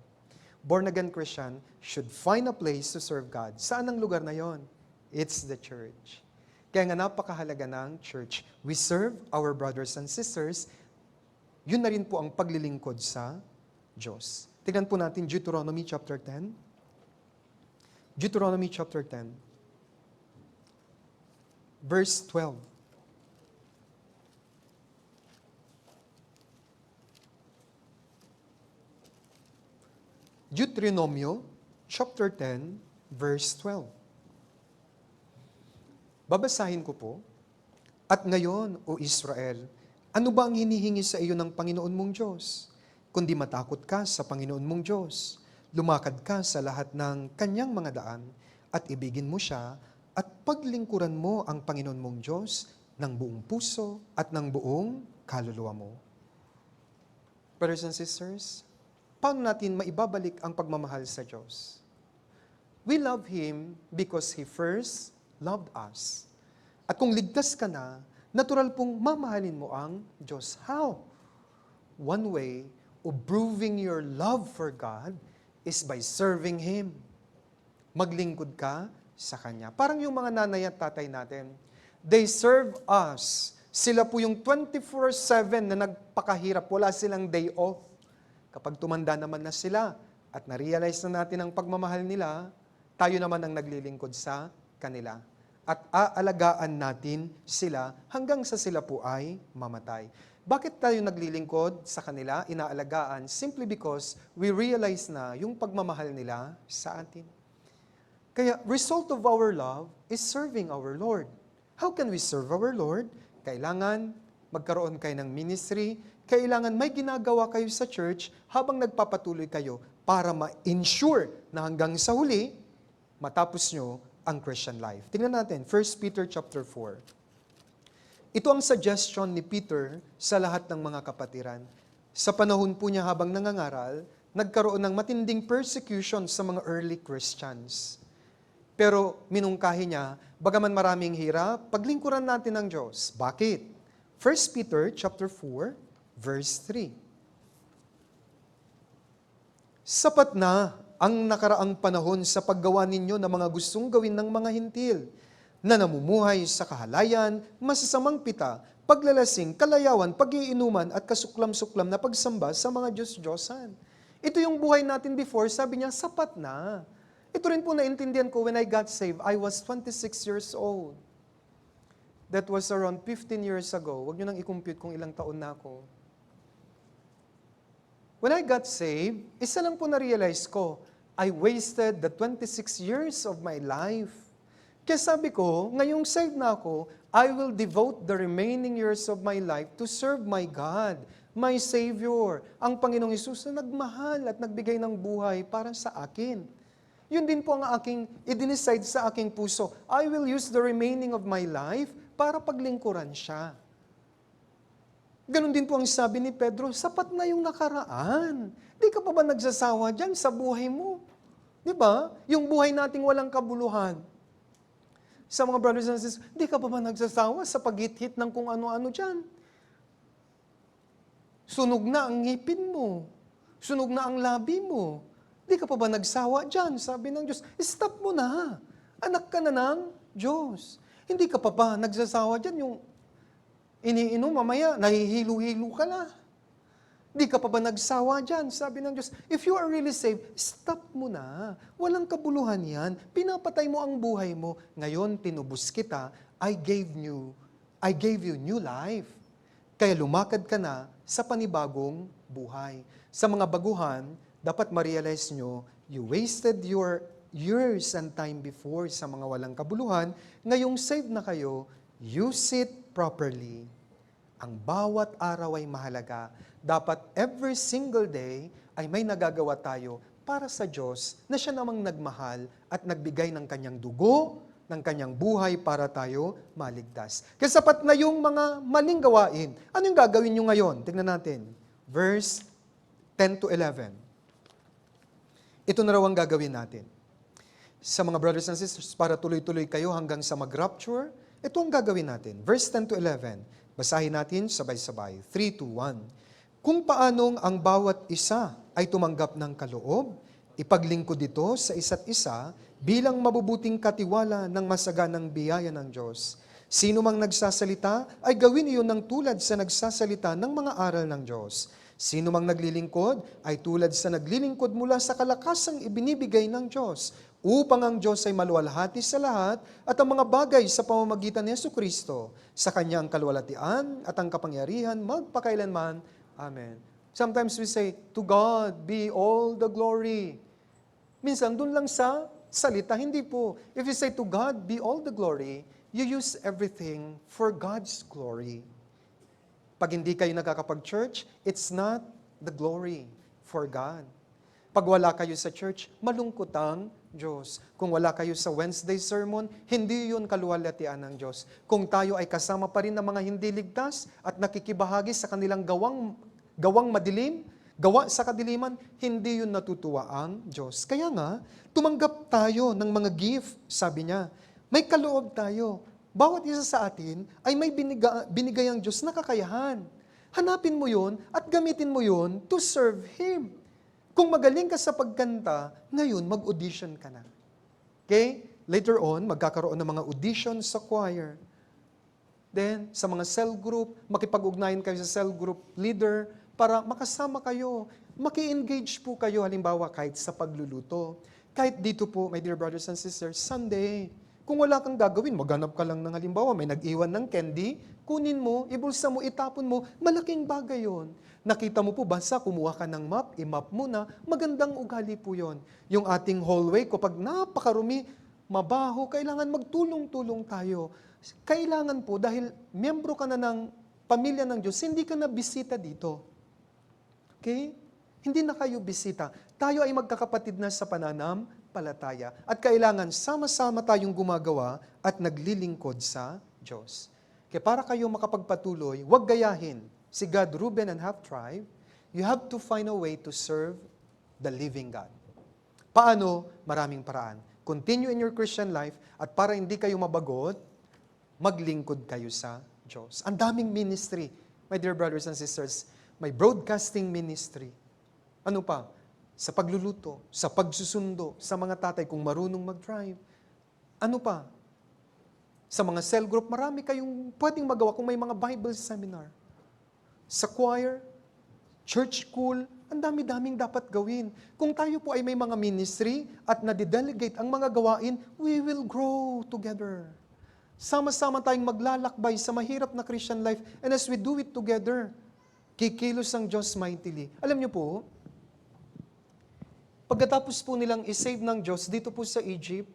Born-again Christian should find a place to serve God. Saan ang lugar na yon? It's the church. Kaya nga napakahalaga ng church. We serve our brothers and sisters. Yun na rin po ang paglilingkod sa Diyos. Tingnan po natin Deuteronomy chapter 10. Deuteronomy chapter 10. Verse 12. Deuteronomio chapter 10, verse 12. Babasahin ko po. At ngayon, O Israel, ano ba ang hinihingi sa iyo ng Panginoon mong Diyos? Kundi matakot ka sa Panginoon mong Diyos, lumakad ka sa lahat ng kanyang mga daan, at ibigin mo siya, at paglingkuran mo ang Panginoon mong Diyos ng buong puso at ng buong kaluluwa mo. Brothers and sisters, paano natin maibabalik ang pagmamahal sa Diyos? We love Him because He first loved us. At kung ligtas ka na, natural pong mamahalin mo ang Diyos. How? One way of proving your love for God is by serving Him. Maglingkod ka sa Kanya. Parang yung mga nanay at tatay natin, they serve us. Sila po yung 24/7 na nagpakahirap. Wala silang day off. Kapag tumanda naman na sila at na-realize na natin ang pagmamahal nila, tayo naman ang naglilingkod sa kanila. At aalagaan natin sila hanggang sa sila po ay mamatay. Bakit tayo naglilingkod sa kanila, inaalagaan? Simply because we realize na yung pagmamahal nila sa atin. Kaya, result of our love is serving our Lord. How can we serve our Lord? Kailangan magkaroon kayo ng ministry, kailangan may ginagawa kayo sa church habang nagpapatuloy kayo para ma-ensure na hanggang sa huli, matapos nyo ang Christian life. Tingnan natin, 1 Peter chapter 4. Ito ang suggestion ni Peter sa lahat ng mga kapatiran. Sa panahon po niya habang nangangaral, nagkaroon ng matinding persecution sa mga early Christians. Pero minungkahi niya, bagaman maraming hirap, paglingkuran natin ng Diyos. Bakit? 1 Peter chapter 4, verse 3. Sapat na ang nakaraang panahon sa paggawa ninyo ng mga gustong gawin ng mga hintil, na namumuhay sa kahalayan, masasamang pita, paglalasing, kalayawan, pag-iinuman, at kasuklam-suklam na pagsamba sa mga Diyos-Diyosan. Ito yung buhay natin before, sabi niya, sapat na. Ito rin po naintindihan ko when I got saved. I was 26 years old. That was around 15 years ago. Huwag niyo nang i-compute kung ilang taon na ako. When I got saved, isa lang po na-realize ko, I wasted the 26 years of my life. Kaya sabi ko, ngayong saved na ako, I will devote the remaining years of my life to serve my God, my Savior, ang Panginoong Hesus na nagmahal at nagbigay ng buhay para sa akin. Yun din po ang aking i-decide sa aking puso. I will use the remaining of my life para paglingkuran siya. Ganon din po ang sabi ni Pedro, sapat na yung nakaraan. Di ka pa ba nagsasawa dyan sa buhay mo? Di ba? Yung buhay nating walang kabuluhan. Sa mga brothers and sisters, di ka pa ba nagsasawa sa paghit-hit ng kung ano-ano dyan? Sunog na ang ngipin mo. Sunog na ang labi mo. Di ka pa ba nagsawa dyan? Sabi ng Diyos, stop mo na. Anak ka na ng Diyos. Hindi ka pa ba nagsasawa dyan? Yung iniinom, mamaya, nahihilo-hilo ka na. Di ka pa ba nagsawa dyan? Sabi ng Diyos, if you are really saved, stop mo na. Walang kabuluhan yan. Pinapatay mo ang buhay mo. Ngayon, tinubos kita. I gave you new life. Kaya lumakad ka na sa panibagong buhay. Sa mga baguhan, dapat ma-realize nyo, you wasted your years and time before sa mga walang kabuluhan. Ngayong saved na kayo, use it properly. Ang bawat araw ay mahalaga. Dapat every single day ay may nagagawa tayo para sa Diyos na siya namang nagmahal at nagbigay ng kanyang dugo, ng kanyang buhay para tayo maligtas. Kaya sapat na yung mga maling gawain. Ano yung gagawin nyo ngayon? Tingnan natin. Verse 10 to 11. Ito na raw ang gagawin natin. Sa mga brothers and sisters, para tuloy-tuloy kayo hanggang sa mag-rapture, Ito ang gagawin natin. Verse 10 to 11. Basahin natin sabay-sabay. 3, 2, 1. Kung paanong ang bawat isa ay tumanggap ng kaloob, ipaglingkod ito sa isa't isa bilang mabubuting katiwala ng masaganang biyaya ng Diyos. Sino mang nagsasalita ay gawin iyon ng tulad sa nagsasalita ng mga aral ng Diyos. Sino mang naglilingkod ay tulad sa naglilingkod mula sa kalakasang ibinibigay ng Diyos, upang ang Diyos ay maluwalhati sa lahat at ang mga bagay sa pamamagitan ni Jesucristo, sa Kanya ang kaluwalhatian at ang kapangyarihan magpakailanman. Amen. Sometimes we say, to God be all the glory. Minsan, dun lang sa salita, hindi po. If you say, to God be all the glory, you use everything for God's glory. Pag hindi kayo nakakapag-church, it's not the glory for God. Pag wala kayo sa church, malungkot ang Diyos. Kung wala kayo sa Wednesday sermon, hindi yun kaluwalhatian ng Diyos. Kung tayo ay kasama pa rin ng mga hindi ligtas at nakikibahagi sa kanilang gawang madilim, gawa sa kadiliman, hindi yun natutuwa ang Diyos. Kaya nga, tumanggap tayo ng mga gift, sabi niya. May kaloob tayo. Bawat isa sa atin ay may binigay ang Diyos na kakayahan. Hanapin mo yun at gamitin mo yun to serve Him. Kung magaling ka sa pagkanta, ngayon mag-audition ka na. Okay? Later on, magkakaroon ng mga audition sa choir. Then, sa mga cell group, makipag-ugnayan kayo sa cell group leader para makasama kayo. Maki-engage po kayo, halimbawa, kahit sa pagluluto. Kahit dito po, my dear brothers and sisters, Sunday, kung wala kang gagawin, maghanap ka lang ng halimbawa, may nag-iwan ng candy, kunin mo, ibulsa mo, itapon mo, malaking bagay yon. Nakita mo po, basta kumuha ka ng map, i-map mo na, magandang ugali po yon. Yung ating hallway, kapag napakarumi, mabaho, kailangan magtulong-tulong tayo. Kailangan po, dahil miyembro ka na ng pamilya ng Diyos, hindi ka na bisita dito. Okay? Hindi na kayo bisita. Tayo ay magkakapatid na sa pananampalataya. At kailangan sama-sama tayong gumagawa at naglilingkod sa Diyos. Kaya para kayo makapagpatuloy, huwag gayahin si God, Reuben, and half tribe. You have to find a way to serve the living God. Paano? Maraming paraan. Continue in your Christian life at para hindi kayo mabagot, maglingkod kayo sa Diyos. Ang daming ministry, my dear brothers and sisters. May broadcasting ministry. Ano pa? Sa pagluluto, sa pagsusundo, sa mga tatay kung marunong mag-drive. Ano pa? Sa mga cell group, marami kayong pwedeng magawa kung may mga Bible seminar. Sa choir, church school, ang dami-daming dapat gawin. Kung tayo po ay may mga ministry at nadidelegate ang mga gawain, we will grow together. Sama-sama tayong maglalakbay sa mahirap na Christian life, and as we do it together, kikilos ang Diyos mightily. Alam niyo po, pagkatapos po nilang isave ng Diyos dito po sa Egypt,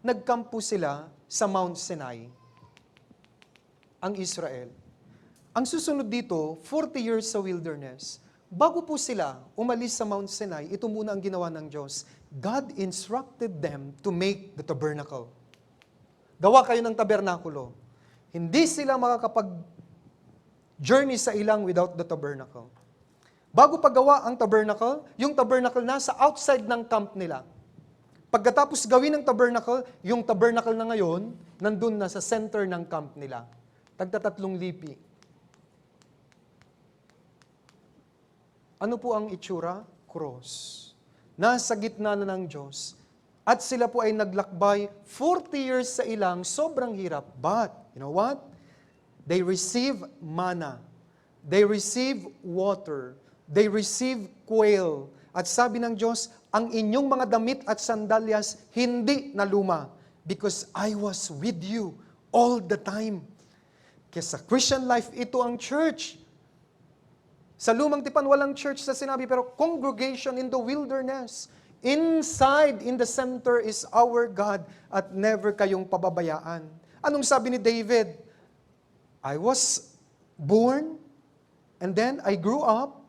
nag-camp po sila sa Mount Sinai, ang Israel. Ang susunod dito, 40 years sa wilderness. Bago po sila umalis sa Mount Sinai, ito muna ang ginawa ng Diyos. God instructed them to make the tabernacle. Gawa kayo ng tabernakulo. Hindi sila makakapag-journey sa ilang without the tabernacle. Bago paggawa ang tabernacle, yung tabernacle nasa outside ng camp nila. Pagkatapos gawin ng tabernacle, yung tabernacle na ngayon, nandun na sa center ng camp nila. Tagtatatlong lipi. Ano po ang itsura? Cross. Nasa gitna na ng Diyos. At sila po ay naglakbay 40 years sa ilang, sobrang hirap. But, you know what? They receive manna. They receive water. They receive quail. At sabi ng Diyos, ang inyong mga damit at sandalyas hindi na luma because I was with you all the time. Kaya sa Christian life, ito ang church. Sa Lumang Tipan, walang church sa sinabi, pero congregation in the wilderness. Inside, in the center is our God at never kayong pababayaan. Anong sabi ni David? I was born and then I grew up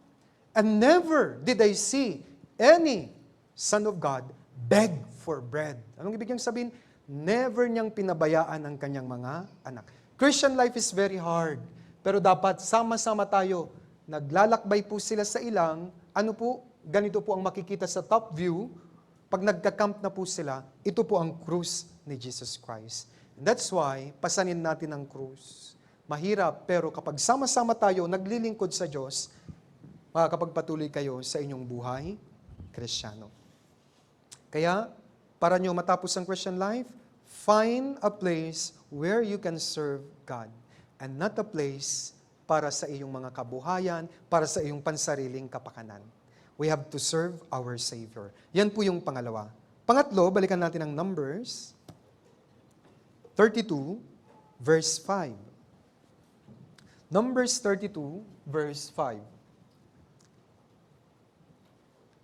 and never did I see any son of God beg for bread. Anong ibig niyang sabihin? Never niyang pinabayaan ang kanyang mga anak. Christian life is very hard, pero dapat sama-sama tayo. Naglalakbay po sila sa ilang, ano po, ganito po ang makikita sa top view, pag nagka-camp na po sila, ito po ang krus ni Jesus Christ. That's why, pasanin natin ang krus. Mahirap, pero kapag sama-sama tayo naglilingkod sa Diyos, makakapagpatuloy kayo sa inyong buhay, Kristiyano. Kaya, para nyo matapos ang Christian life, find a place where you can serve God and not a place para sa iyong mga kabuhayan, para sa iyong pansariling kapakanan. We have to serve our Savior. Yan po yung pangalawa. Pangatlo, balikan natin ang Numbers 32, verse 5. Numbers 32, verse 5.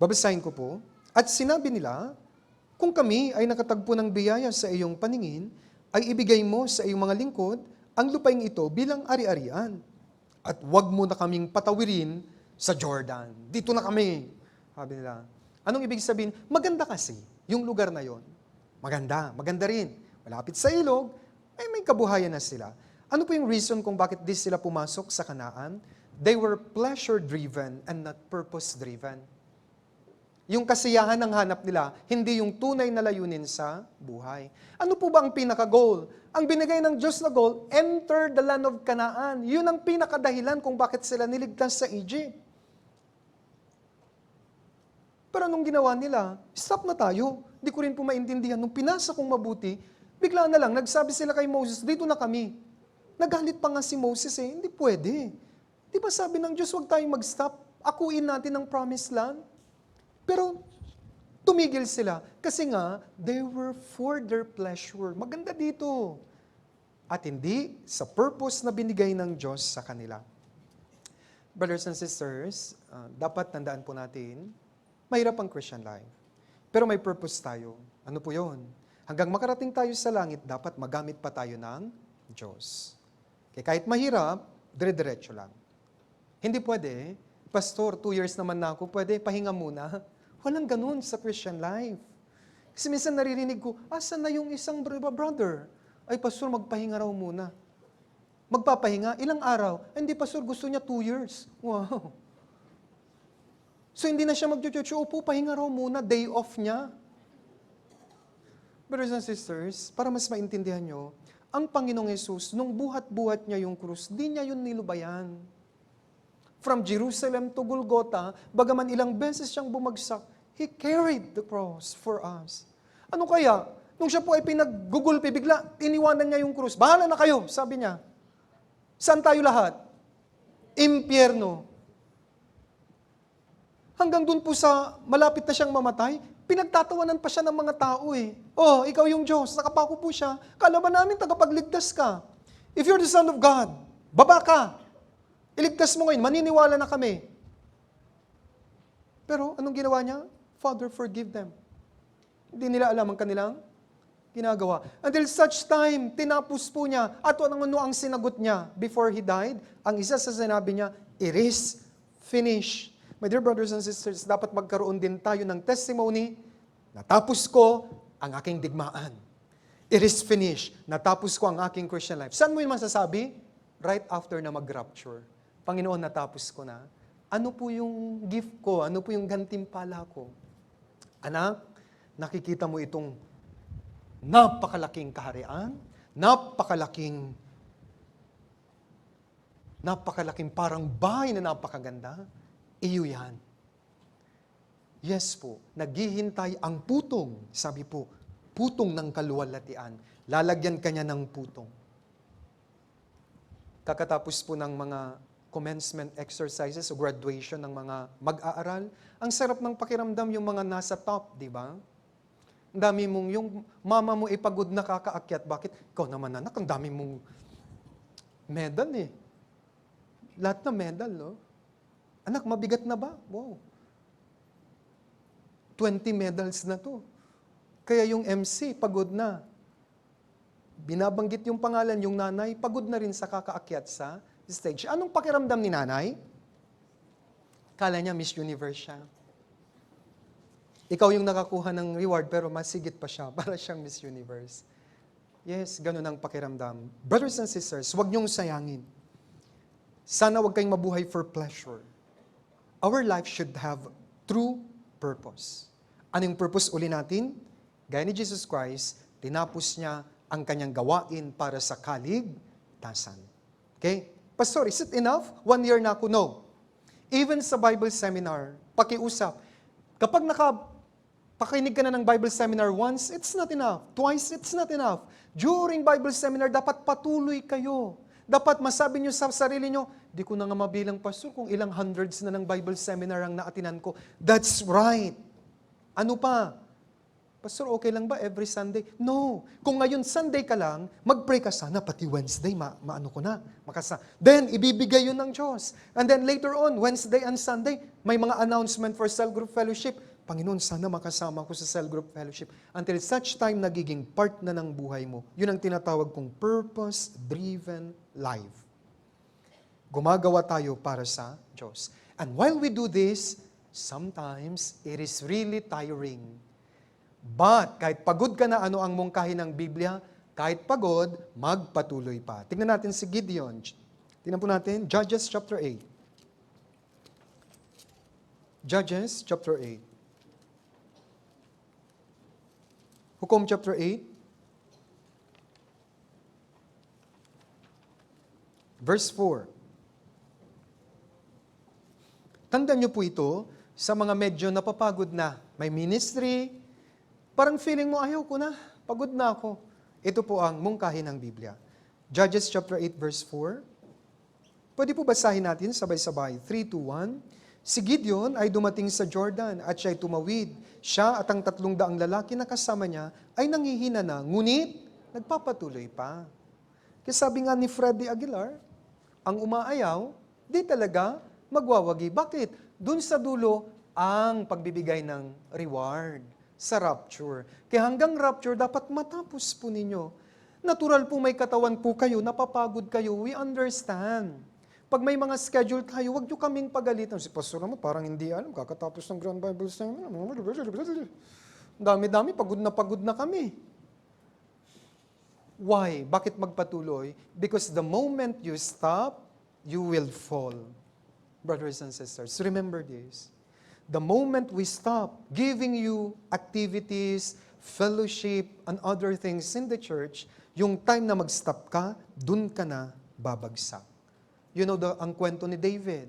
Babasahin ko po. At sinabi nila, kung kami ay nakatagpo ng biyaya sa iyong paningin, ay ibigay mo sa iyong mga lingkod ang lupaing ito bilang ari-arian. At huwag mo na kaming patawirin sa Jordan. Dito na kami. Sabi nila. Anong ibig sabihin? Maganda kasi yung lugar na yon. Maganda rin. Malapit sa ilog, ay may kabuhayan na sila. Ano po yung reason kung bakit di sila pumasok sa Kanaan? They were pleasure-driven and not purpose-driven. Yung kasiyahan ng hanap nila, hindi yung tunay na layunin sa buhay. Ano po ba ang pinaka-goal? Ang binigay ng Diyos na goal, enter the land of Canaan. Yun ang pinakadahilan kung bakit sila niligtas sa Egypt. Pero anong ginawa nila? Stop na tayo. Di ko rin po maintindihan. Nung pinasa kong mabuti, bigla na lang, nagsabi sila kay Moses, dito na kami. Nagalit pa nga si Moses hindi pwede. Di ba sabi ng Diyos, huwag tayong mag-stop. Akuin natin ang promised land. Pero tumigil sila kasi nga, they were for their pleasure. Maganda dito. At hindi sa purpose na binigay ng Diyos sa kanila. Brothers and sisters, dapat tandaan po natin, mahirap ang Christian life. Pero may purpose tayo. Ano po yun? Hanggang makarating tayo sa langit, dapat magamit pa tayo ng Diyos. Kaya kahit mahirap, dire-diretso lang. Hindi pwede, Pastor, 2 years naman na ako, pwede pahinga muna. Walang ganun sa Christian life. Kasi minsan naririnig ko, asan na yung isang brother? Ay, Pastor, magpahinga raw muna. Magpapahinga, ilang araw? Hindi, Pastor, gusto niya 2 years. Wow. So, hindi na siya mag-church. Upo, pahinga raw muna, day off niya. Brothers and sisters, para mas maintindihan nyo, ang Panginoong Yesus, nung buhat-buhat niya yung krus, di niya yun nilubayan. From Jerusalem to Golgotha, bagaman ilang beses siyang bumagsak, He carried the cross for us. Ano kaya? Nung siya po ay pinaggugulpi, bigla, iniwanan niya yung krus. Bahala na kayo, sabi niya. Saan tayo lahat? Impyerno. Hanggang dun po sa malapit na siyang mamatay, pinagtatawanan pa siya ng mga tao Oh, ikaw yung Diyos, nakapako po siya. Kalaban namin, tagapagligtas ka. If you're the Son of God, baba ka. Iligtas mo ngayon, maniniwala na kami. Pero anong ginawa niya? Father, forgive them. Hindi nila alam ang kanilang ginagawa. Until such time, tinapos po niya. At ano ang sinagot niya before He died? Ang isa sa sinabi niya, it is finished. My dear brothers and sisters, dapat magkaroon din tayo ng testimony. Natapos ko ang aking digmaan. It is finished. Natapos ko ang aking Christian life. Saan mo yung masasabi? Right after na mag-rapture. Panginoon, natapos ko na. Ano po yung gift ko? Ano po yung gantimpala ko? Anak, nakikita mo itong napakalaking kaharian, napakalaking parang bahay na napakaganda. Iyo yan. Yes po, naghihintay ang putong. Sabi po, putong ng kaluwalhatian. Lalagyan kanya ng putong. Kakatapos po ng mga commencement exercises o graduation ng mga mag-aaral, ang sarap ng pakiramdam yung mga nasa top, di ba? Ang dami mong, yung mama mo ipagod na kakaakyat. Bakit? Ikaw naman anak, ang dami mong medal Lahat na medal, no? Anak, mabigat na ba? Wow. 20 medals na to. Kaya yung MC, pagod na. Binabanggit yung pangalan, yung nanay, pagod na rin sa kakaakyat sa stage. Anong pakiramdam ni nanay? Kala niya Miss Universe siya. Ikaw yung nakakuha ng reward, pero masigit pa siya para siyang Miss Universe. Yes, ganun ang pakiramdam. Brothers and sisters, huwag niyong sayangin. Sana huwag kayong mabuhay for pleasure. Our life should have true purpose. Anong purpose uli natin? Gaya ni Jesus Christ, tinapos niya ang kanyang gawain para sa kaligtasan. Okay? Pastor, is it enough? 1 year na ako? No. Even sa Bible seminar, pakiusap. Kapag pakinig ka na ng Bible seminar once, it's not enough. Twice, it's not enough. During Bible seminar, dapat patuloy kayo. Dapat masabi nyo sa sarili nyo, di ko na nga mabilang, Pastor, kung ilang hundreds na ng Bible seminar ang naatinan ko. That's right. Ano pa? Pastor, okay lang ba every Sunday? No. Kung ngayon Sunday ka lang, mag-pray ka sana, pati Wednesday, maano ko na, makasa. Then, ibibigay yun ng Diyos. And then later on, Wednesday and Sunday, may mga announcement for cell group fellowship. Panginoon, sana makasama ko sa cell group fellowship. Until such time, nagiging part na ng buhay mo. Yun ang tinatawag kong purpose-driven life. Gumagawa tayo para sa Diyos. And while we do this, sometimes it is really tiring. But kahit pagod ka na, ano ang mungkahi ng Biblia? Kahit pagod, magpatuloy pa. Tingnan natin si Gideon. Tingnan po natin, Judges chapter 8. Judges chapter 8. Hukom chapter 8. Verse 4. Tandaan niyo po ito sa mga medyo napapagod na. May ministry, parang feeling mo, ayaw ko na, pagod na ako. Ito po ang mungkahi ng Biblia. Judges chapter 8 verse 4. Pwede po basahin natin sabay-sabay. 3, 2, 1. Si Gideon ay dumating sa Jordan at siya'y tumawid. Siya at ang 300 lalaki na kasama niya ay nanghihina na, ngunit nagpapatuloy pa. Kaya sabi nga ni Freddy Aguilar, ang umaayaw, di talaga magwawagi. Bakit? Doon sa dulo, ang pagbibigay ng reward sa rapture. Kaya hanggang rapture, dapat matapos po ninyo. Natural po may katawan po kayo, napapagod kayo, we understand. Pag may mga schedule tayo, wag nyo kaming pagalitan. Si Pastor naman, parang hindi alam, kakatapos ng Grand Bible Seminar. Dami-dami, pagod na kami. Why? Bakit magpatuloy? Because the moment you stop, you will fall. Brothers and sisters, remember this. The moment we stop giving you activities, fellowship, and other things in the church, yung time na mag-stop ka, dun ka na babagsak. You know ang kwento ni David.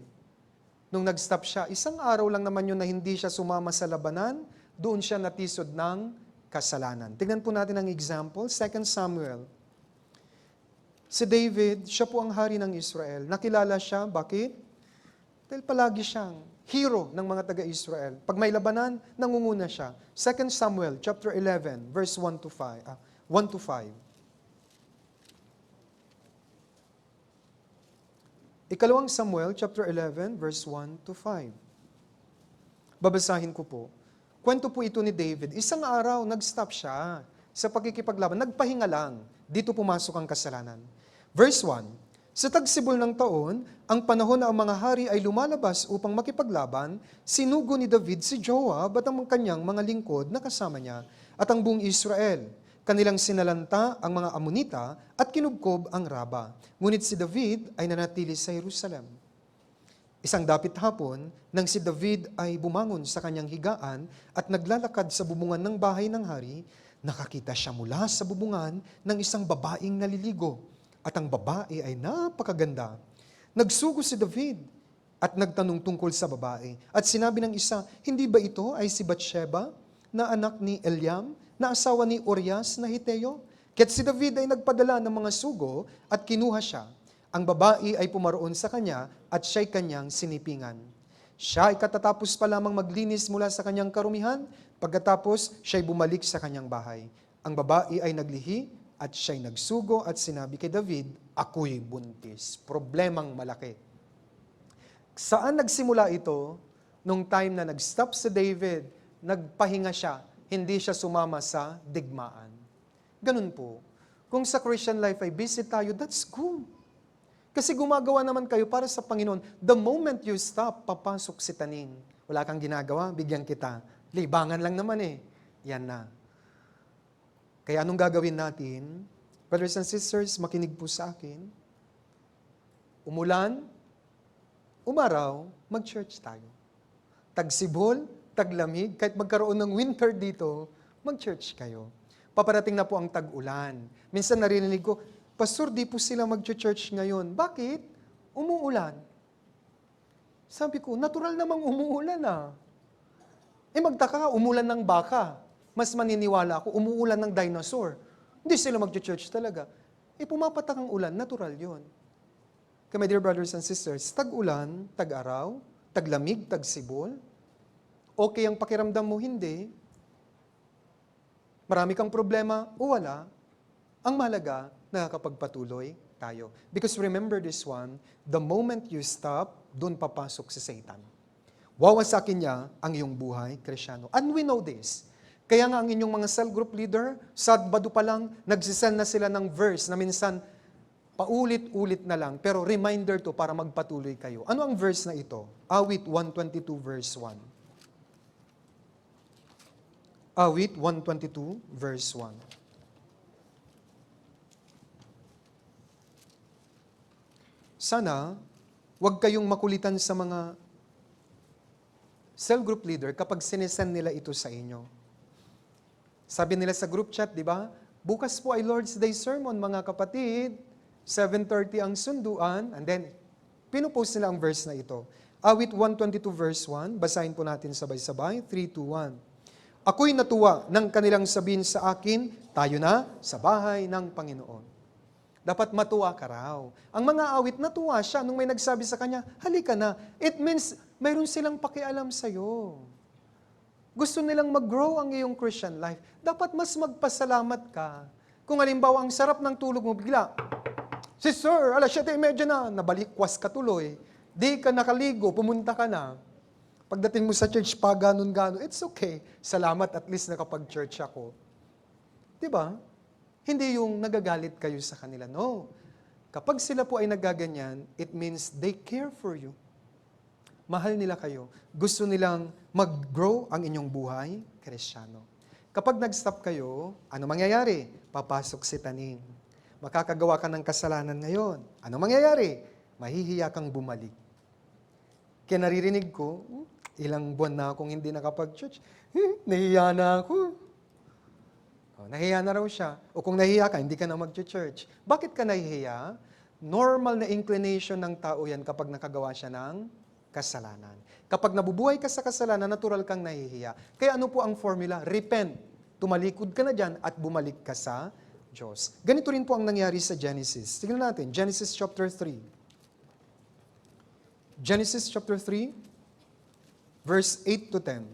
Nung nag-stop siya, isang araw lang naman yun na hindi siya sumama sa labanan, doon siya natisod ng kasalanan. Tingnan po natin ang example, 2 Samuel. Si David, siya po ang hari ng Israel. Nakilala siya, bakit? Dahil palagi siyang hero ng mga taga-Israel. Pag may labanan, nangunguna siya. 2 Samuel chapter 11, verse 1 to 5. 1 to 5. Ikalawang Samuel chapter 11, verse 1 to 5. Babasahin ko po. Kwento po ito ni David. Isang araw, nag-stop siya sa pagkikipaglaban. Nagpahinga lang. Dito pumasok ang kasalanan. Verse 1. Sa tagsibol ng taon, ang panahon na ang mga hari ay lumalabas upang makipaglaban, sinugo ni David si Joab at ang kanyang mga lingkod na kasama niya at ang buong Israel. Kanilang sinalanta ang mga Amonita at kinubkob ang Raba. Ngunit si David ay nanatili sa Jerusalem. Isang dapit hapon, nang si David ay bumangon sa kanyang higaan at naglalakad sa bubungan ng bahay ng hari, nakakita siya mula sa bubungan ng isang babaeng naliligo. At ang babae ay napakaganda. Nagsugo si David at nagtanong tungkol sa babae. At sinabi ng isa, hindi ba ito ay si Bathsheba na anak ni Eliam, na asawa ni Urias na Hiteo? Kaya't si David ay nagpadala ng mga sugo at kinuha siya. Ang babae ay pumaroon sa kanya at siya'y kanyang sinipingan. Siya ay katatapos pa lamang maglinis mula sa kanyang karumihan, pagkatapos siya'y bumalik sa kanyang bahay. Ang babae ay naglihi, at siya'y nagsugo at sinabi kay David, ako'y buntis. Problemang malaki. Saan nagsimula ito? Nung time na nag-stop si David, nagpahinga siya, hindi siya sumama sa digmaan. Ganun po. Kung sa Christian life ay busy tayo, that's good. Kasi gumagawa naman kayo para sa Panginoon. The moment you stop, papasok si taning. Wala kang ginagawa, bigyan kita. Libangan lang naman eh. Yan na. Kaya anong gagawin natin? Brothers and sisters, makinig po sa akin. Umulan, umaraw, mag-church tayo. Tagsibol, taglamig, kahit magkaroon ng winter dito, mag-church kayo. Paparating na po ang tag-ulan. Minsan narinig ko, Pastor, di po sila mag-church ngayon. Bakit? Umuulan. Sabi ko, natural namang umuulan ah. Magtaka ka, umulan ng baka. Mas maniniwala ako, umuulan ng dinosaur. Hindi sila mag-church talaga. Pumapatak ang ulan, natural yun. Kaya my dear brothers and sisters, tag-ulan, tag-araw, taglamig, tagsibol. Okay ang pakiramdam mo, hindi. Marami kang problema o wala, ang mahalaga, nakakapagpatuloy tayo. Because remember this one, the moment you stop, doon papasok si Satan. Wawasakin niya ang iyong buhay, Kristyano. And we know this. Kaya nga ang inyong mga cell group leader, Sabado pa lang, nagsisend na sila ng verse na minsan paulit-ulit na lang, pero reminder to para magpatuloy kayo. Ano ang verse na ito? Awit 122 verse 1. Awit 122 verse 1. Sana, huwag kayong makulitan sa mga cell group leader kapag sinesend nila ito sa inyo. Sabi nila sa group chat, di ba? Bukas po ay Lord's Day sermon, mga kapatid. 7:30 ang sunduan. And then, pinupost nila ang verse na ito. Awit 122 verse 1. Basahin po natin sabay-sabay. 3, 2, 1. Ako'y natuwa ng kanilang sabihin sa akin, tayo na sa bahay ng Panginoon. Dapat matuwa ka raw. Ang mga awit, natuwa siya nung may nagsabi sa kanya, halika na. It means, mayroon silang pakialam sa'yo. Gusto nilang mag-grow ang iyong Christian life. Dapat mas magpasalamat ka. Kung halimbawa, ang sarap ng tulog mo, bigla, Sister, 7:30 na, nabalikwas ka tuloy. Di ka nakaligo, pumunta ka na. Pagdating mo sa church, pa ganun-ganon, it's okay. Salamat, at least nakapag-church ako. Diba? Hindi yung nagagalit kayo sa kanila. No. Kapag sila po ay nagaganyan, it means they care for you. Mahal nila kayo. Gusto nilang mag-grow ang inyong buhay, Kristyano. Kapag nag-stop kayo, ano mangyayari? Papasok si taning. Makakagawa ka ng kasalanan ngayon. Ano mangyayari? Mahihiya kang bumalik. Kaya naririnig ko, ilang buwan na akong hindi nakapag-church. Nahiya na ako. Nahiya na raw siya. O kung nahiya ka, hindi ka na mag-church. Bakit ka nahihiya? Normal na inclination ng tao yan kapag nakagawa siya ng kasalanan. Kapag nabubuhay ka sa kasalanan, natural kang nahihiya. Kaya ano po ang formula? Repent. Tumalikod ka na dyan at bumalik ka sa Diyos. Ganito rin po ang nangyari sa Genesis. Tingnan natin, Genesis chapter 3. Genesis chapter 3, verse 8 to 10.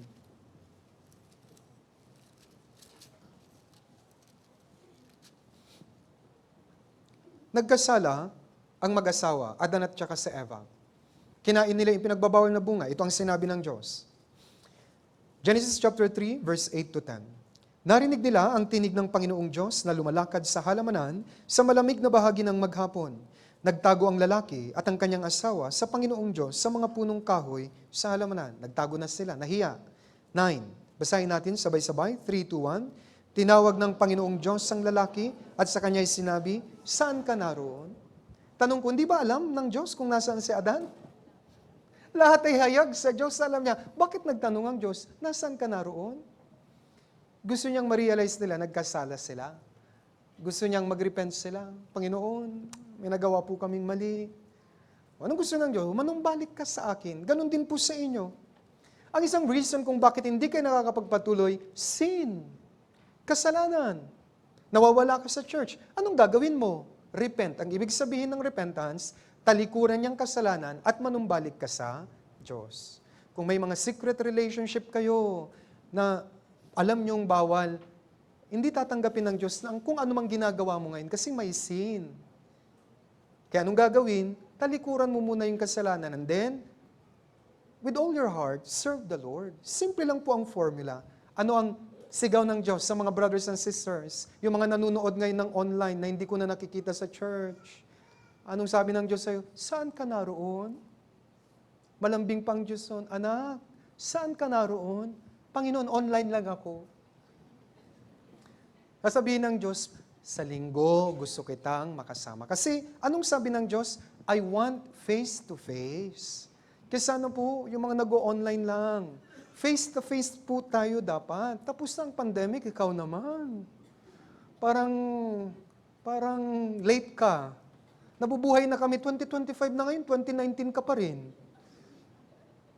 Nagkasala ang mag-asawa, Adan at saka si Eva. Kinain nila yung pinagbabawal na bunga. Ito ang sinabi ng Diyos. Genesis chapter 3, verse 8 to 10. Narinig nila ang tinig ng Panginoong Diyos na lumalakad sa halamanan sa malamig na bahagi ng maghapon. Nagtago ang lalaki at ang kanyang asawa sa Panginoong Diyos sa mga punong kahoy sa halamanan. Nagtago na sila, nahiya. 9. Basahin natin sabay-sabay, 3, 2, 1. Tinawag ng Panginoong Diyos ang lalaki at sa kanya'y sinabi, saan ka naroon? Tanong ko, hindi ba alam ng Diyos kung nasaan si Adan? Lahat ay hayag sa Diyos. Alam niya, bakit nagtanong ang Diyos, nasaan ka naroon? Gusto niyang ma-realize nila, nagkasala sila. Gusto niyang mag-repent sila. Panginoon, may nagawa po kaming mali. Anong gusto ng Diyos? Manumbalik ka sa akin. Ganon din po sa inyo. Ang isang reason kung bakit hindi kayo nakakapagpatuloy, sin. Kasalanan. Nawawala ka sa church. Anong gagawin mo? Repent. Ang ibig sabihin ng repentance, talikuran niyang kasalanan at manumbalik ka sa Diyos. Kung may mga secret relationship kayo na alam niyong bawal, hindi tatanggapin ng Diyos na kung ano mang ginagawa mo ngayon kasi may sin. Kaya anong gagawin? Talikuran mo muna yung kasalanan and then, with all your heart, serve the Lord. Simple lang po ang formula. Ano ang sigaw ng Diyos sa mga brothers and sisters? Yung mga nanonood ngayon ng online na hindi ko na nakikita sa church. Anong sabi ng Diyos sa'yo? Saan ka naroon? Malambing pang Diyos nun. Anak, saan ka naroon? Panginoon, online lang ako. Sasabihin ng Diyos, sa linggo gusto kitang makasama. Kasi anong sabi ng Diyos? I want face to face. Kasi ano po, yung mga nag-o-online lang. Face to face po tayo dapat. Tapos na ang pandemic, ikaw naman. parang, parang late ka. Nabubuhay na kami, 2025 na ngayon, 2019 ka pa rin.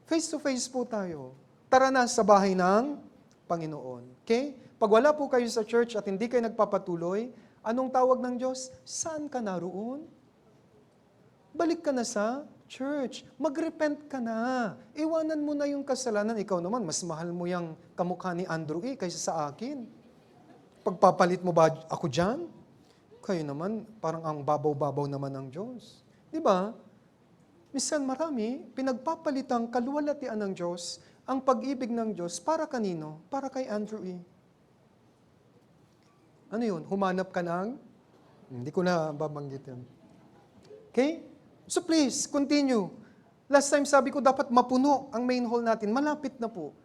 Face to face po tayo. Tara na sa bahay ng Panginoon. Okay? Pag wala po kayo sa church at hindi kayo nagpapatuloy, anong tawag ng Diyos? Saan ka naroon? Balik ka na sa church. Mag-repent ka na. Iwanan mo na yung kasalanan. Ikaw naman, mas mahal mo yung kamukha ni Andrew kaysa sa akin. Pagpapalit mo ba ako dyan? Kayo naman, parang ang babaw-babaw naman ng Diyos. Di ba? Minsan marami, pinagpapalitang kaluwalhatian ng Diyos, ang pag-ibig ng Diyos para kanino? Para kay Andrew E. Ano yun? Humanap ka ng? Hindi ko na babanggitin. Okay? So please, continue. Last time sabi ko, dapat mapuno ang main hall natin. Malapit na po.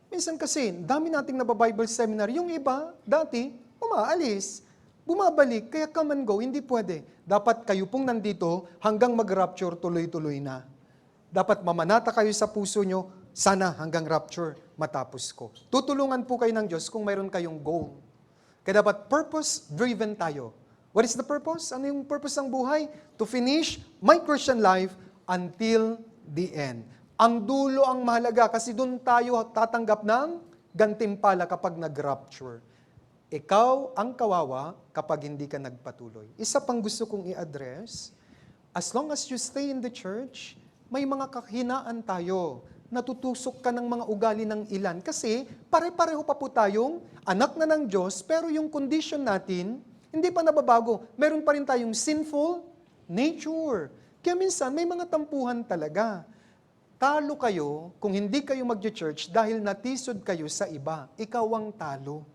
Minsan kasi, dami nating naba-Bible seminar. Yung iba, dati, umaalis. Bumabalik, kaya come and go, hindi pwede. Dapat kayo pong nandito hanggang mag-rapture, tuloy-tuloy na. Dapat mamanata kayo sa puso nyo, sana hanggang rapture, matapos ko. Tutulungan po kayo ng Diyos kung mayroon kayong goal. Kaya dapat purpose-driven tayo. What is the purpose? Ano yung purpose ng buhay? To finish my Christian life until the end. Ang dulo ang mahalaga kasi doon tayo tatanggap ng gantimpala kapag nag-rapture. Ikaw ang kawawa kapag hindi ka nagpatuloy. Isa pang gusto kong i-address, as long as you stay in the church, may mga kahinaan tayo. Natutusok ka ng mga ugali ng ilan. Kasi pare-pareho pa po tayong anak na ng Diyos, pero yung condition natin, hindi pa nababago. Meron pa rin tayong sinful nature. Kaya minsan, may mga tampuhan talaga. Talo kayo kung hindi kayo mag-church dahil natisod kayo sa iba. Ikaw ang talo.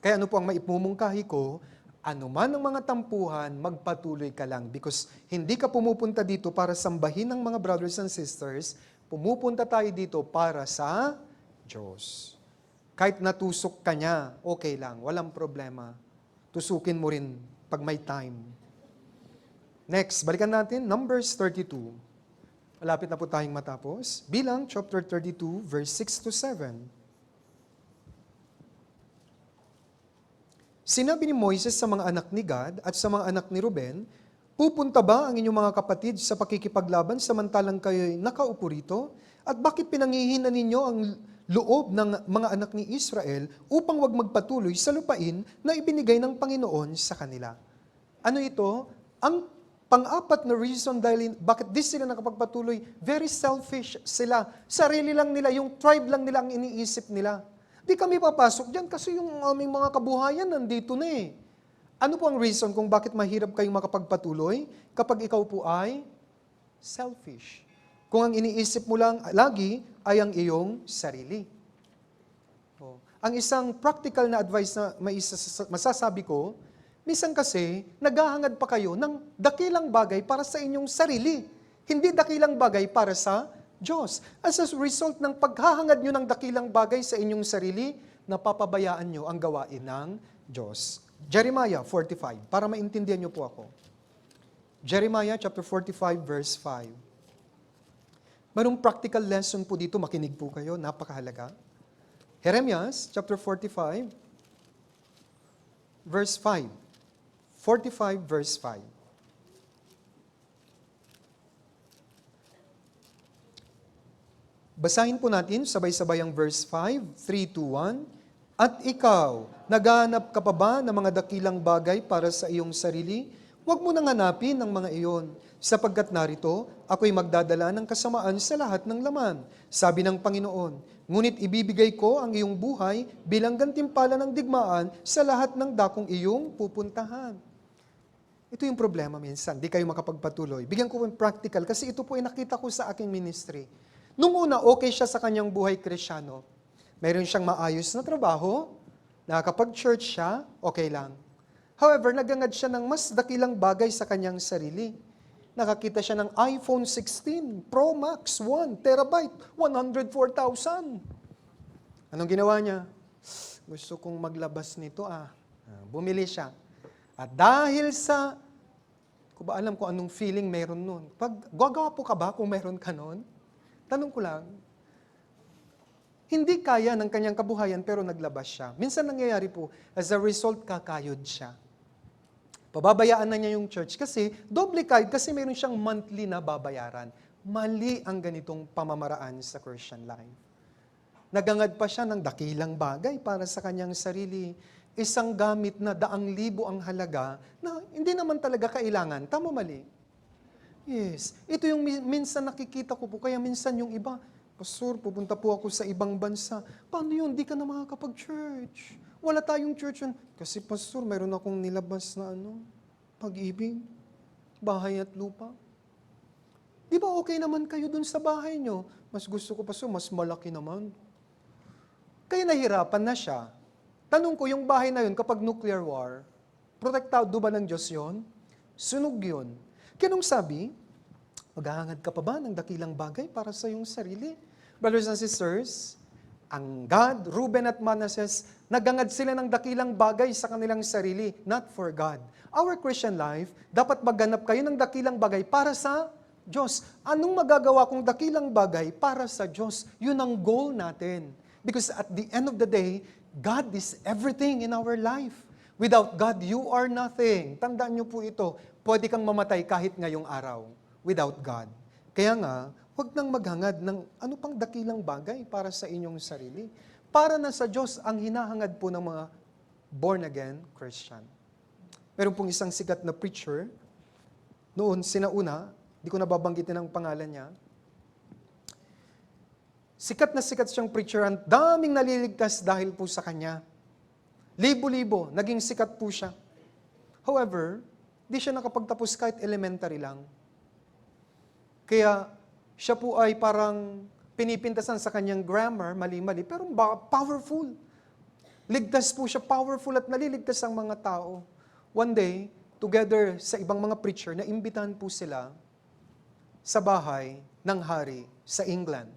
Kaya ano po ang maipumungkahi ko, ano man ang mga tampuhan, magpatuloy ka lang. Because hindi ka pumupunta dito para sambahin ng mga brothers and sisters, pumupunta tayo dito para sa Diyos. Kahit natusok ka niya, okay lang, walang problema. Tusukin mo rin pag may time. Next, balikan natin, Numbers 32. Malapit na po tayong matapos. Bilang chapter 32, verse 6 to 7. Sinabi ni Moises sa mga anak ni Gad at sa mga anak ni Ruben, pupunta ba ang inyong mga kapatid sa pakikipaglaban samantalang kayo'y nakaupo rito? At bakit pinanghihinan ninyo ang loob ng mga anak ni Israel upang wag magpatuloy sa lupain na ibinigay ng Panginoon sa kanila? Ano ito? Ang pang-apat na reason dahil bakit di sila nakapagpatuloy, very selfish sila. Sarili lang nila, yung tribe lang nila ang iniisip nila. Di kami papasok dyan kasi yung aming mga kabuhayan nandito na eh. Ano po ang reason kung bakit mahirap kayong makapagpatuloy kapag ikaw po ay selfish? Kung ang iniisip mo lang lagi ay ang iyong sarili. Ang isang practical na advice na masasabi ko, minsan kasi naghahangad pa kayo ng dakilang bagay para sa inyong sarili. Hindi dakilang bagay para sa Diyos. As a result ng paghahangad nyo ng dakilang bagay sa inyong sarili, napapabayaan nyo ang gawain ng Diyos. Jeremiah 45, para maintindihan nyo po ako. Jeremiah chapter 45, verse 5. Mayroong practical lesson po dito, makinig po kayo, napakahalaga. Jeremiah chapter 45, verse 5. 45, verse 5. Basahin po natin, sabay-sabay ang verse 5, 3, 2, 1. At ikaw, naghahanap ka pa ba ng mga dakilang bagay para sa iyong sarili? Huwag mo nang hanapin ang mga iyon, sapagkat narito, ako'y magdadala ng kasamaan sa lahat ng laman, sabi ng Panginoon. Ngunit ibibigay ko ang iyong buhay bilang gantimpala ng digmaan sa lahat ng dakong iyong pupuntahan. Ito yung problema minsan, di kayo makapagpatuloy. Bigyan ko ng practical, kasi ito po ay nakita ko sa aking ministry. Nung una, okay siya sa kanyang buhay Krisyano. Mayroon siyang maayos na trabaho, nakakapag-church siya, okay lang. However, nagangad siya ng mas dakilang bagay sa kanyang sarili. Nakakita siya ng iPhone 16 Pro Max 1 terabyte, 104,000. Anong ginawa niya? Gusto kong maglabas nito Bumili siya. At dahil sa, ko ba alam kung anong feeling meron nun? Pag gagawa po ka ba kung meron ka nun? Tanong ko lang, Hindi kaya ng kanyang kabuhayan pero naglabas siya. Minsan nangyayari po, as a result, kakayod siya. Pababayaan na niya yung church kasi doble kayod kasi meron siyang monthly na babayaran. Mali ang ganitong pamamaraan sa Christian life. Nagangad pa siya ng dakilang bagay para sa kanyang sarili. Isang gamit na 100,000 ang halaga na hindi naman talaga kailangan. Tama mali? Yes. Ito yung minsan nakikita ko po. Kaya minsan yung iba, Pastor, pupunta po ako sa ibang bansa. Paano yun? Di ka na makakapag-church. Wala tayong church yun. Kasi Pastor, mayroon akong nilabas na pag-ibig, bahay at lupa. Di ba okay naman kayo dun sa bahay nyo? Mas gusto ko, Pastor, mas malaki naman. Kaya nahirapan na siya. Tanong ko, yung bahay na yun, kapag nuclear war, protektado ba ng Diyos yun? Sunog yun. Kaya nung sabi, maghahangad ka pa ba ng dakilang bagay para sa iyong sarili? Brothers and sisters, ang Gad, Reuben at Manasseh, nagangad sila ng dakilang bagay sa kanilang sarili, not for God. Our Christian life, dapat magganap kayo ng dakilang bagay para sa Diyos. Anong magagawa kong dakilang bagay para sa Diyos? Yun ang goal natin. Because at the end of the day, God is everything in our life. Without God, you are nothing. Tandaan niyo po ito, pwede kang mamatay kahit ngayong araw without God. Kaya nga, huwag nang maghangad ng ano pang dakilang bagay para sa inyong sarili. Para na sa Diyos ang hinahangad po ng mga born-again Christian. Meron pong isang sikat na preacher, noon, sinauna, di ko nababanggitin ang pangalan niya. Sikat na sikat siyang preacher, ang daming naliligtas dahil po sa kanya. Libo-libo, naging sikat po siya. However, di siya nakapagtapos kahit elementary lang. Kaya siya po ay parang pinipintasan sa kanyang grammar, mali-mali, pero powerful. Ligtas po siya, powerful at naliligtas ang mga tao. One day, together sa ibang mga preacher, naimbitahan po sila sa bahay ng hari sa England.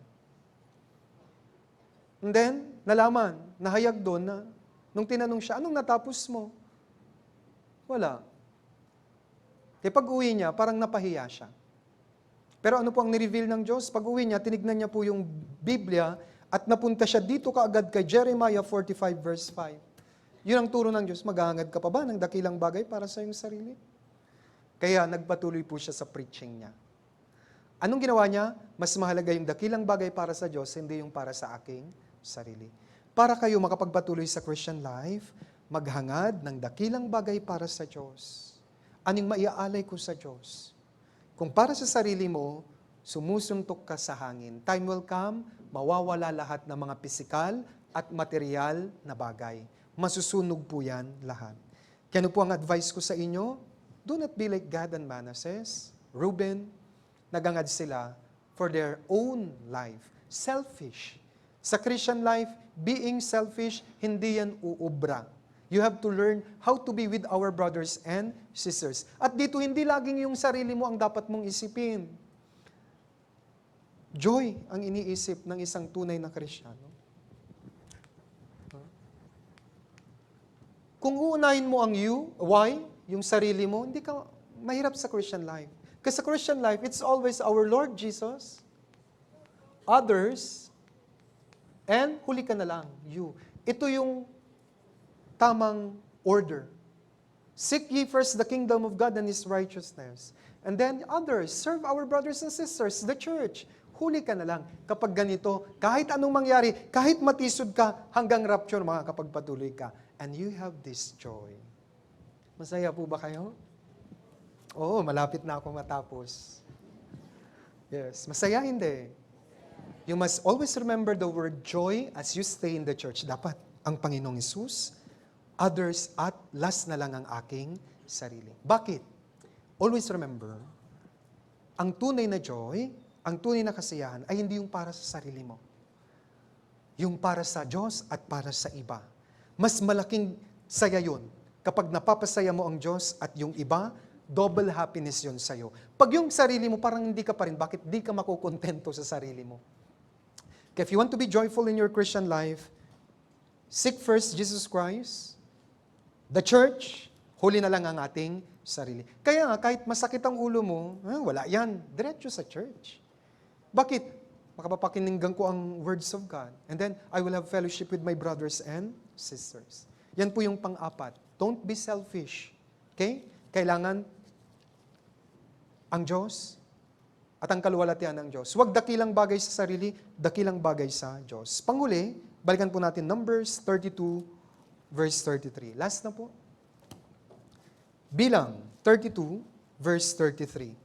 And then, nalaman, nahayag doon na, nung tinanong siya, anong natapos mo? Wala. Kaya pag-uwi niya, parang napahiya siya. Pero ano po ang nireveal ng Diyos? Pag-uwi niya, tinignan niya po yung Biblia at napunta siya dito kaagad kay Jeremiah 45 verse 5. Yun ang turo ng Diyos, maghahangad ka pa ba ng dakilang bagay para sa iyong sarili? Kaya nagpatuloy po siya sa preaching niya. Anong ginawa niya? Mas mahalaga yung dakilang bagay para sa Diyos, hindi yung para sa aking sarili. Para kayo makapagpatuloy sa Christian life, maghangad ng dakilang bagay para sa Diyos. Anong maiaalay ko sa Diyos? Kung para sa sarili mo, sumusuntok ka sa hangin. Time will come, mawawala lahat ng mga pisikal at material na bagay. Masusunog po yan lahat. Kaya ano po ang advice ko sa inyo? Do not be like Gad and Manasseh, Reuben. Nagangad sila for their own life. Selfish. Sa Christian life, being selfish, hindi yan uubra. You have to learn how to be with our brothers and sisters. At dito, hindi laging yung sarili mo ang dapat mong isipin. Joy ang iniisip ng isang tunay na Kristiyano. Kung uunahin mo ang you, why, yung sarili mo, hindi ka mahirap sa Christian life. Kasi sa Christian life, it's always our Lord Jesus, others, and huli ka na lang, you. Ito yung tamang order. Seek ye first the kingdom of God and His righteousness. And then others, serve our brothers and sisters, the church. Huli ka na lang. Kapag ganito, kahit anong mangyari, kahit matisod ka, hanggang rapture, makakapagpatuloy ka. And you have this joy. Masaya po ba kayo? Oo, malapit na ako matapos. Yes, masaya hindi. You must always remember the word joy as you stay in the church. Dapat ang Panginoong Hesus, others, at last na lang ang aking sarili. Bakit? Always remember, ang tunay na joy, ang tunay na kasiyahan ay hindi yung para sa sarili mo. Yung para sa Diyos at para sa iba. Mas malaking saya yun kapag napapasaya mo ang Diyos at yung iba, double happiness yun sa'yo. Pag yung sarili mo, parang hindi ka pa rin. Bakit di ka makukontento sa sarili mo? Kaya if you want to be joyful in your Christian life, seek first Jesus Christ, the church, huli na lang ang ating sarili. Kaya nga, kahit masakit ang ulo mo, wala yan. Diretso sa church. Bakit? makapapakinggan ko ang words of God. And then, I will have fellowship with my brothers and sisters. Yan po yung pang-apat. Don't be selfish. Okay? Kailangan ang Diyos at ang kaluwalhatian ng Diyos. Huwag dakilang bagay sa sarili, dakilang bagay sa Diyos. Panghuli, balikan po natin Numbers 32, verse 33. Last na po. Bilang 32, verse 33.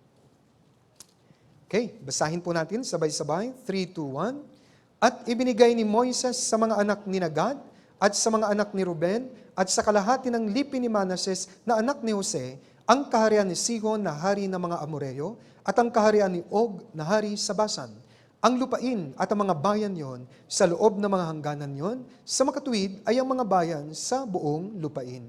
Okay, basahin po natin sabay-sabay. 3, 2, 1. At ibinigay ni Moises sa mga anak ni Gad at sa mga anak ni Ruben at sa kalahati ng lipi ni Manases na anak ni Jose ang kaharian ni Sihon na hari ng mga Amoreo at ang kaharian ni Og na hari sa Basan. Ang lupain at ang mga bayan yon sa loob ng mga hangganan yon, sa makatuwid ay ang mga bayan sa buong lupain.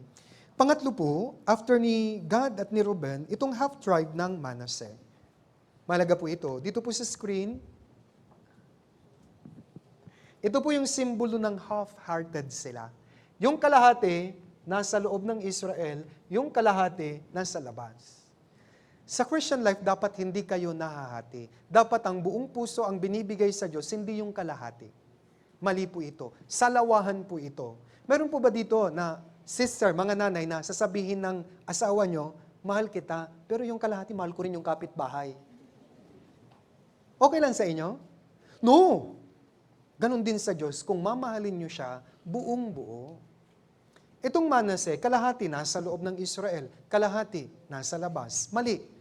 Pangatlo po, after ni Gad at ni Ruben, itong half-tribe ng Manasseh. Malaga po ito. Dito po sa screen, ito po yung simbolo ng half-hearted sila. Yung kalahati, nasa loob ng Israel, yung kalahati, nasa labas. Sa Christian life, dapat hindi kayo nahahati. Dapat ang buong puso ang binibigay sa Diyos, hindi yung kalahati. Mali po ito. Salawahan po ito. Meron po ba dito na, sister, mga nanay, na sasabihin ng asawa nyo, mahal kita, pero yung kalahati, mahal ko rin yung kapitbahay. Okay lang sa inyo? No! Ganon din sa Diyos, kung mamahalin nyo siya, buong buo. Itong Manasseh, kalahati nasa loob ng Israel, kalahati nasa labas. Mali.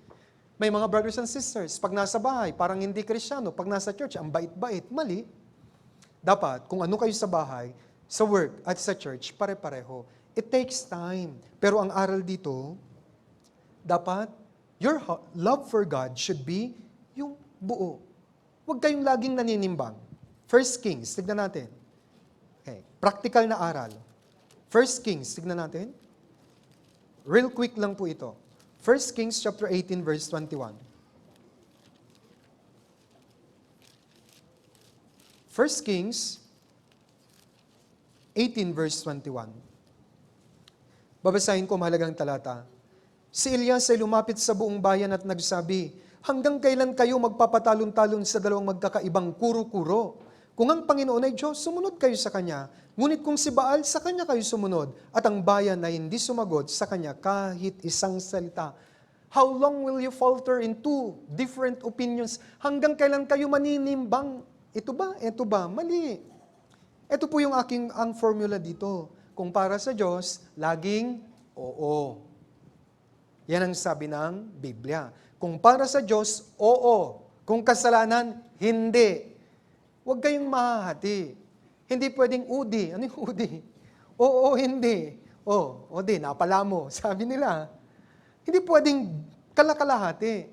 May mga brothers and sisters, pag nasa bahay, parang hindi Kristyano, pag nasa church, ang bait-bait. Mali. Dapat, kung ano kayo sa bahay, sa work at sa church, pare-pareho. It takes time. Pero ang aral dito, dapat, your love for God should be yung buo. Huwag kayong laging naninimbang. First Kings, tignan natin. Okay. Practical na aral. First Kings, tignan natin. Real quick lang po ito. First Kings chapter 18, verse 21. First Kings 18, verse 21. Babasahin ko mahalagang talata. Si Elias ay lumapit sa buong bayan at nagsabi, hanggang kailan kayo magpapatalon-talon sa dalawang magkakaibang kuro-kuro? Kung ang Panginoon ay Diyos, sumunod kayo sa Kanya. Ngunit kung si Baal, sa Kanya kayo sumunod. At ang bayan ay hindi sumagot sa Kanya kahit isang salita. How long will you falter in two different opinions? Hanggang kailan kayo maninimbang? Ito ba? Ito ba? Mali. Ito po yung ang formula dito. Kung para sa Diyos, laging oo. Yan ang sabi ng Biblia. Kung para sa Diyos, oo. Kung kasalanan, hindi. Huwag kayong mahahati. Hindi pwedeng udi. Ano yung udi? Oo, hindi. Di, napala mo. Sabi nila. Hindi pwedeng kalakalahati.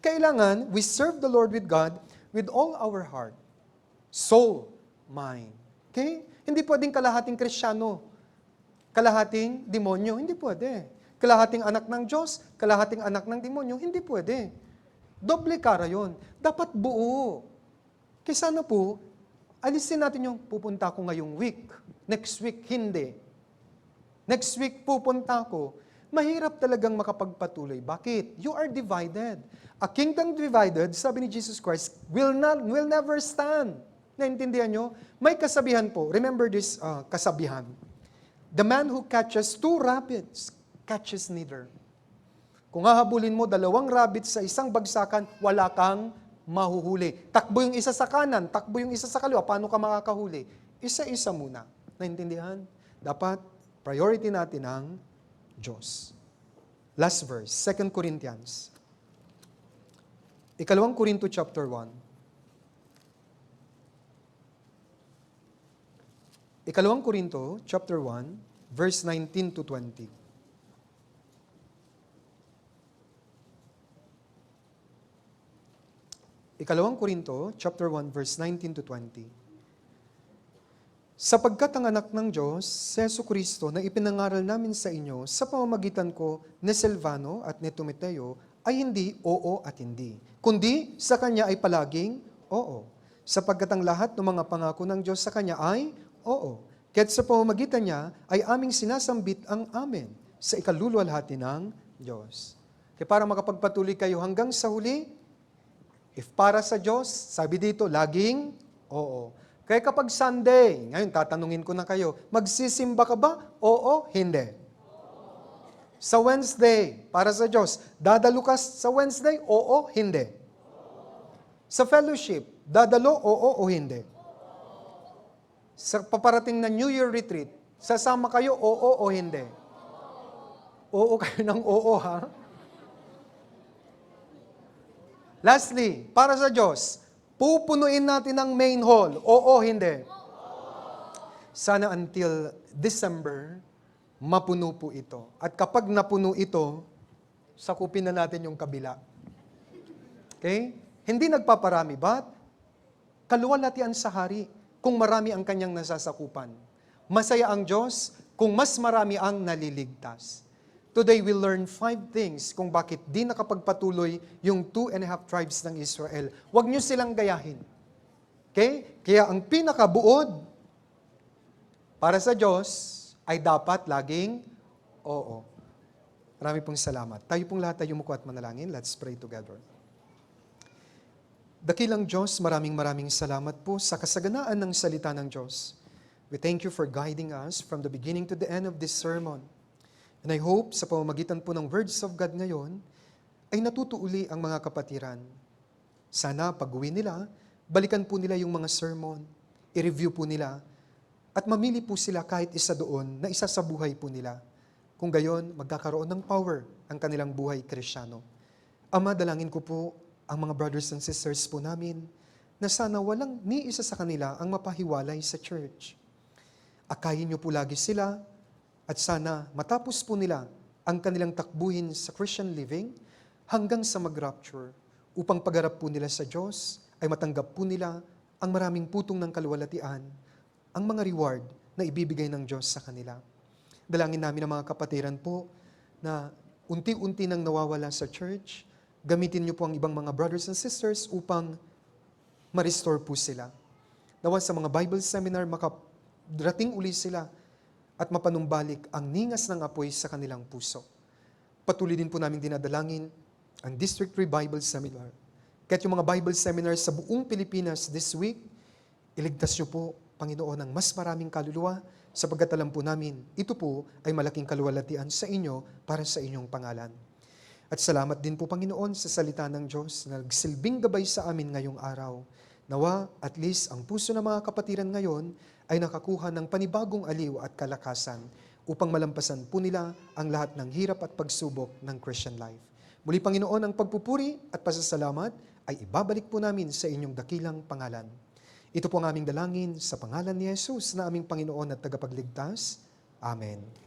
Kailangan, we serve the Lord with God with all our heart, soul, mind. Okay? Hindi pwedeng kalahating Kristyano. Kalahating demonyo. Hindi pwede. Kalahating anak ng Diyos, kalahating anak ng demonyo. Hindi pwede. Doble kara yun. Dapat buo. Kaya sana po, alisin natin yung pupunta ko ngayong week. Next week, hindi. Next week, pupunta ko. Mahirap talagang makapagpatuloy. Bakit? You are divided. A kingdom divided, sabi ni Jesus Christ, will never stand. Naintindihan nyo? May kasabihan po. Remember this kasabihan. The man who catches two rabbits catches neither. Kung hahabulin mo 2 rabbits sa isang bagsakan, wala kang mahuhuli. Takbo yung isa sa kanan, takbo yung isa sa kaliwa, paano ka makakahuli? Isa-isa muna. Naintindihan? Dapat priority natin ang Diyos. Last verse, 2 Corinthians. 2 Corinto chapter 1. 2 Corinto chapter 1, verse 19 to 20. 2 Corinto, chapter 1, verse 19 to 20. Sapagkat ang anak ng Diyos, si Jesucristo, na ipinangaral namin sa inyo sa pamamagitan ko ni Silvano at ni Timoteo, ay hindi oo at hindi, kundi sa Kanya ay palaging oo. Sapagkat ang lahat ng mga pangako ng Diyos sa Kanya ay oo. Kaya't sa pamamagitan niya ay aming sinasambit ang amen sa ikaluluwalhati ng Diyos. Kaya para makapagpatuloy kayo hanggang sa huli, If para sa Diyos, sabi dito, laging oo. Kaya kapag Sunday, ngayon tatanungin ko na kayo, magsisimba ka ba? Oo, hindi. Sa Wednesday, para sa Diyos, dadalo ka sa Wednesday? Oo, hindi. Sa fellowship, dadalo? Oo o hindi. Sa paparating na New Year retreat, sasama kayo? Oo o hindi. Oo kayo ng oo, ha? Lastly, para sa Diyos, pupunuin natin ang main hall. Oo, hindi. Sana until December, mapuno po ito. At kapag napuno ito, sakupin na natin yung kabila. Okay? Hindi nagpaparami, but kaluwalhatian sa hari kung marami ang kanyang nasasakupan. Masaya ang Diyos kung mas marami ang naliligtas. Today, we'll learn 5 things kung bakit di nakapagpatuloy yung 2.5 tribes ng Israel. Huwag nyo silang gayahin. Okay? Kaya ang pinakabuod para sa Diyos ay dapat laging oo. Marami pong salamat. Tayo pong lahat ay yumuko at manalangin. Let's pray together. Dakilang Diyos, maraming salamat po sa kasaganaan ng salita ng Diyos. We thank you for guiding us from the beginning to the end of this sermon. And I hope sa pamamagitan po ng words of God ngayon, ay natutuuli ang mga kapatiran. Sana pag-uwi nila, balikan po nila yung mga sermon, i-review po nila, at mamili po sila kahit isa doon na isa sa buhay po nila. Kung gayon, magkakaroon ng power ang kanilang buhay Kristyano. Ama, dalangin ko po ang mga brothers and sisters po namin na sana walang ni isa sa kanila ang mapahiwalay sa church. Akayin niyo po lagi sila at sana matapos po nila ang kanilang takbuhin sa Christian living hanggang sa mag-rapture upang pagharap po nila sa Diyos ay matanggap po nila ang maraming putong ng kaluwalhatian, ang mga reward na ibibigay ng Diyos sa kanila. Dalangin namin ang mga kapatiran po na unti-unti nang nawawala sa church. Gamitin niyo po ang ibang mga brothers and sisters upang ma-restore po sila. Nawa sa mga Bible seminar, makarating uli sila at mapanumbalik ang ningas ng apoy sa kanilang puso. Patuloy din po namin dinadalangin ang District 3 Bible Seminar. Kahit yung mga Bible seminars sa buong Pilipinas this week, iligtas niyo po, Panginoon, ang mas maraming kaluluwa sapagkat alam po namin, ito po ay malaking kaluwalhatian sa inyo para sa inyong pangalan. At salamat din po, Panginoon, sa salita ng Diyos na nagsilbing gabay sa amin ngayong araw. Nawa, at least, ang puso ng mga kapatiran ngayon ay nakakuha ng panibagong aliw at kalakasan upang malampasan po nila ang lahat ng hirap at pagsubok ng Christian life. Muli, Panginoon, ang pagpupuri at pasasalamat ay ibabalik po namin sa inyong dakilang pangalan. Ito po ang aming dalangin sa pangalan ni Jesus na aming Panginoon at tagapagligtas. Amen.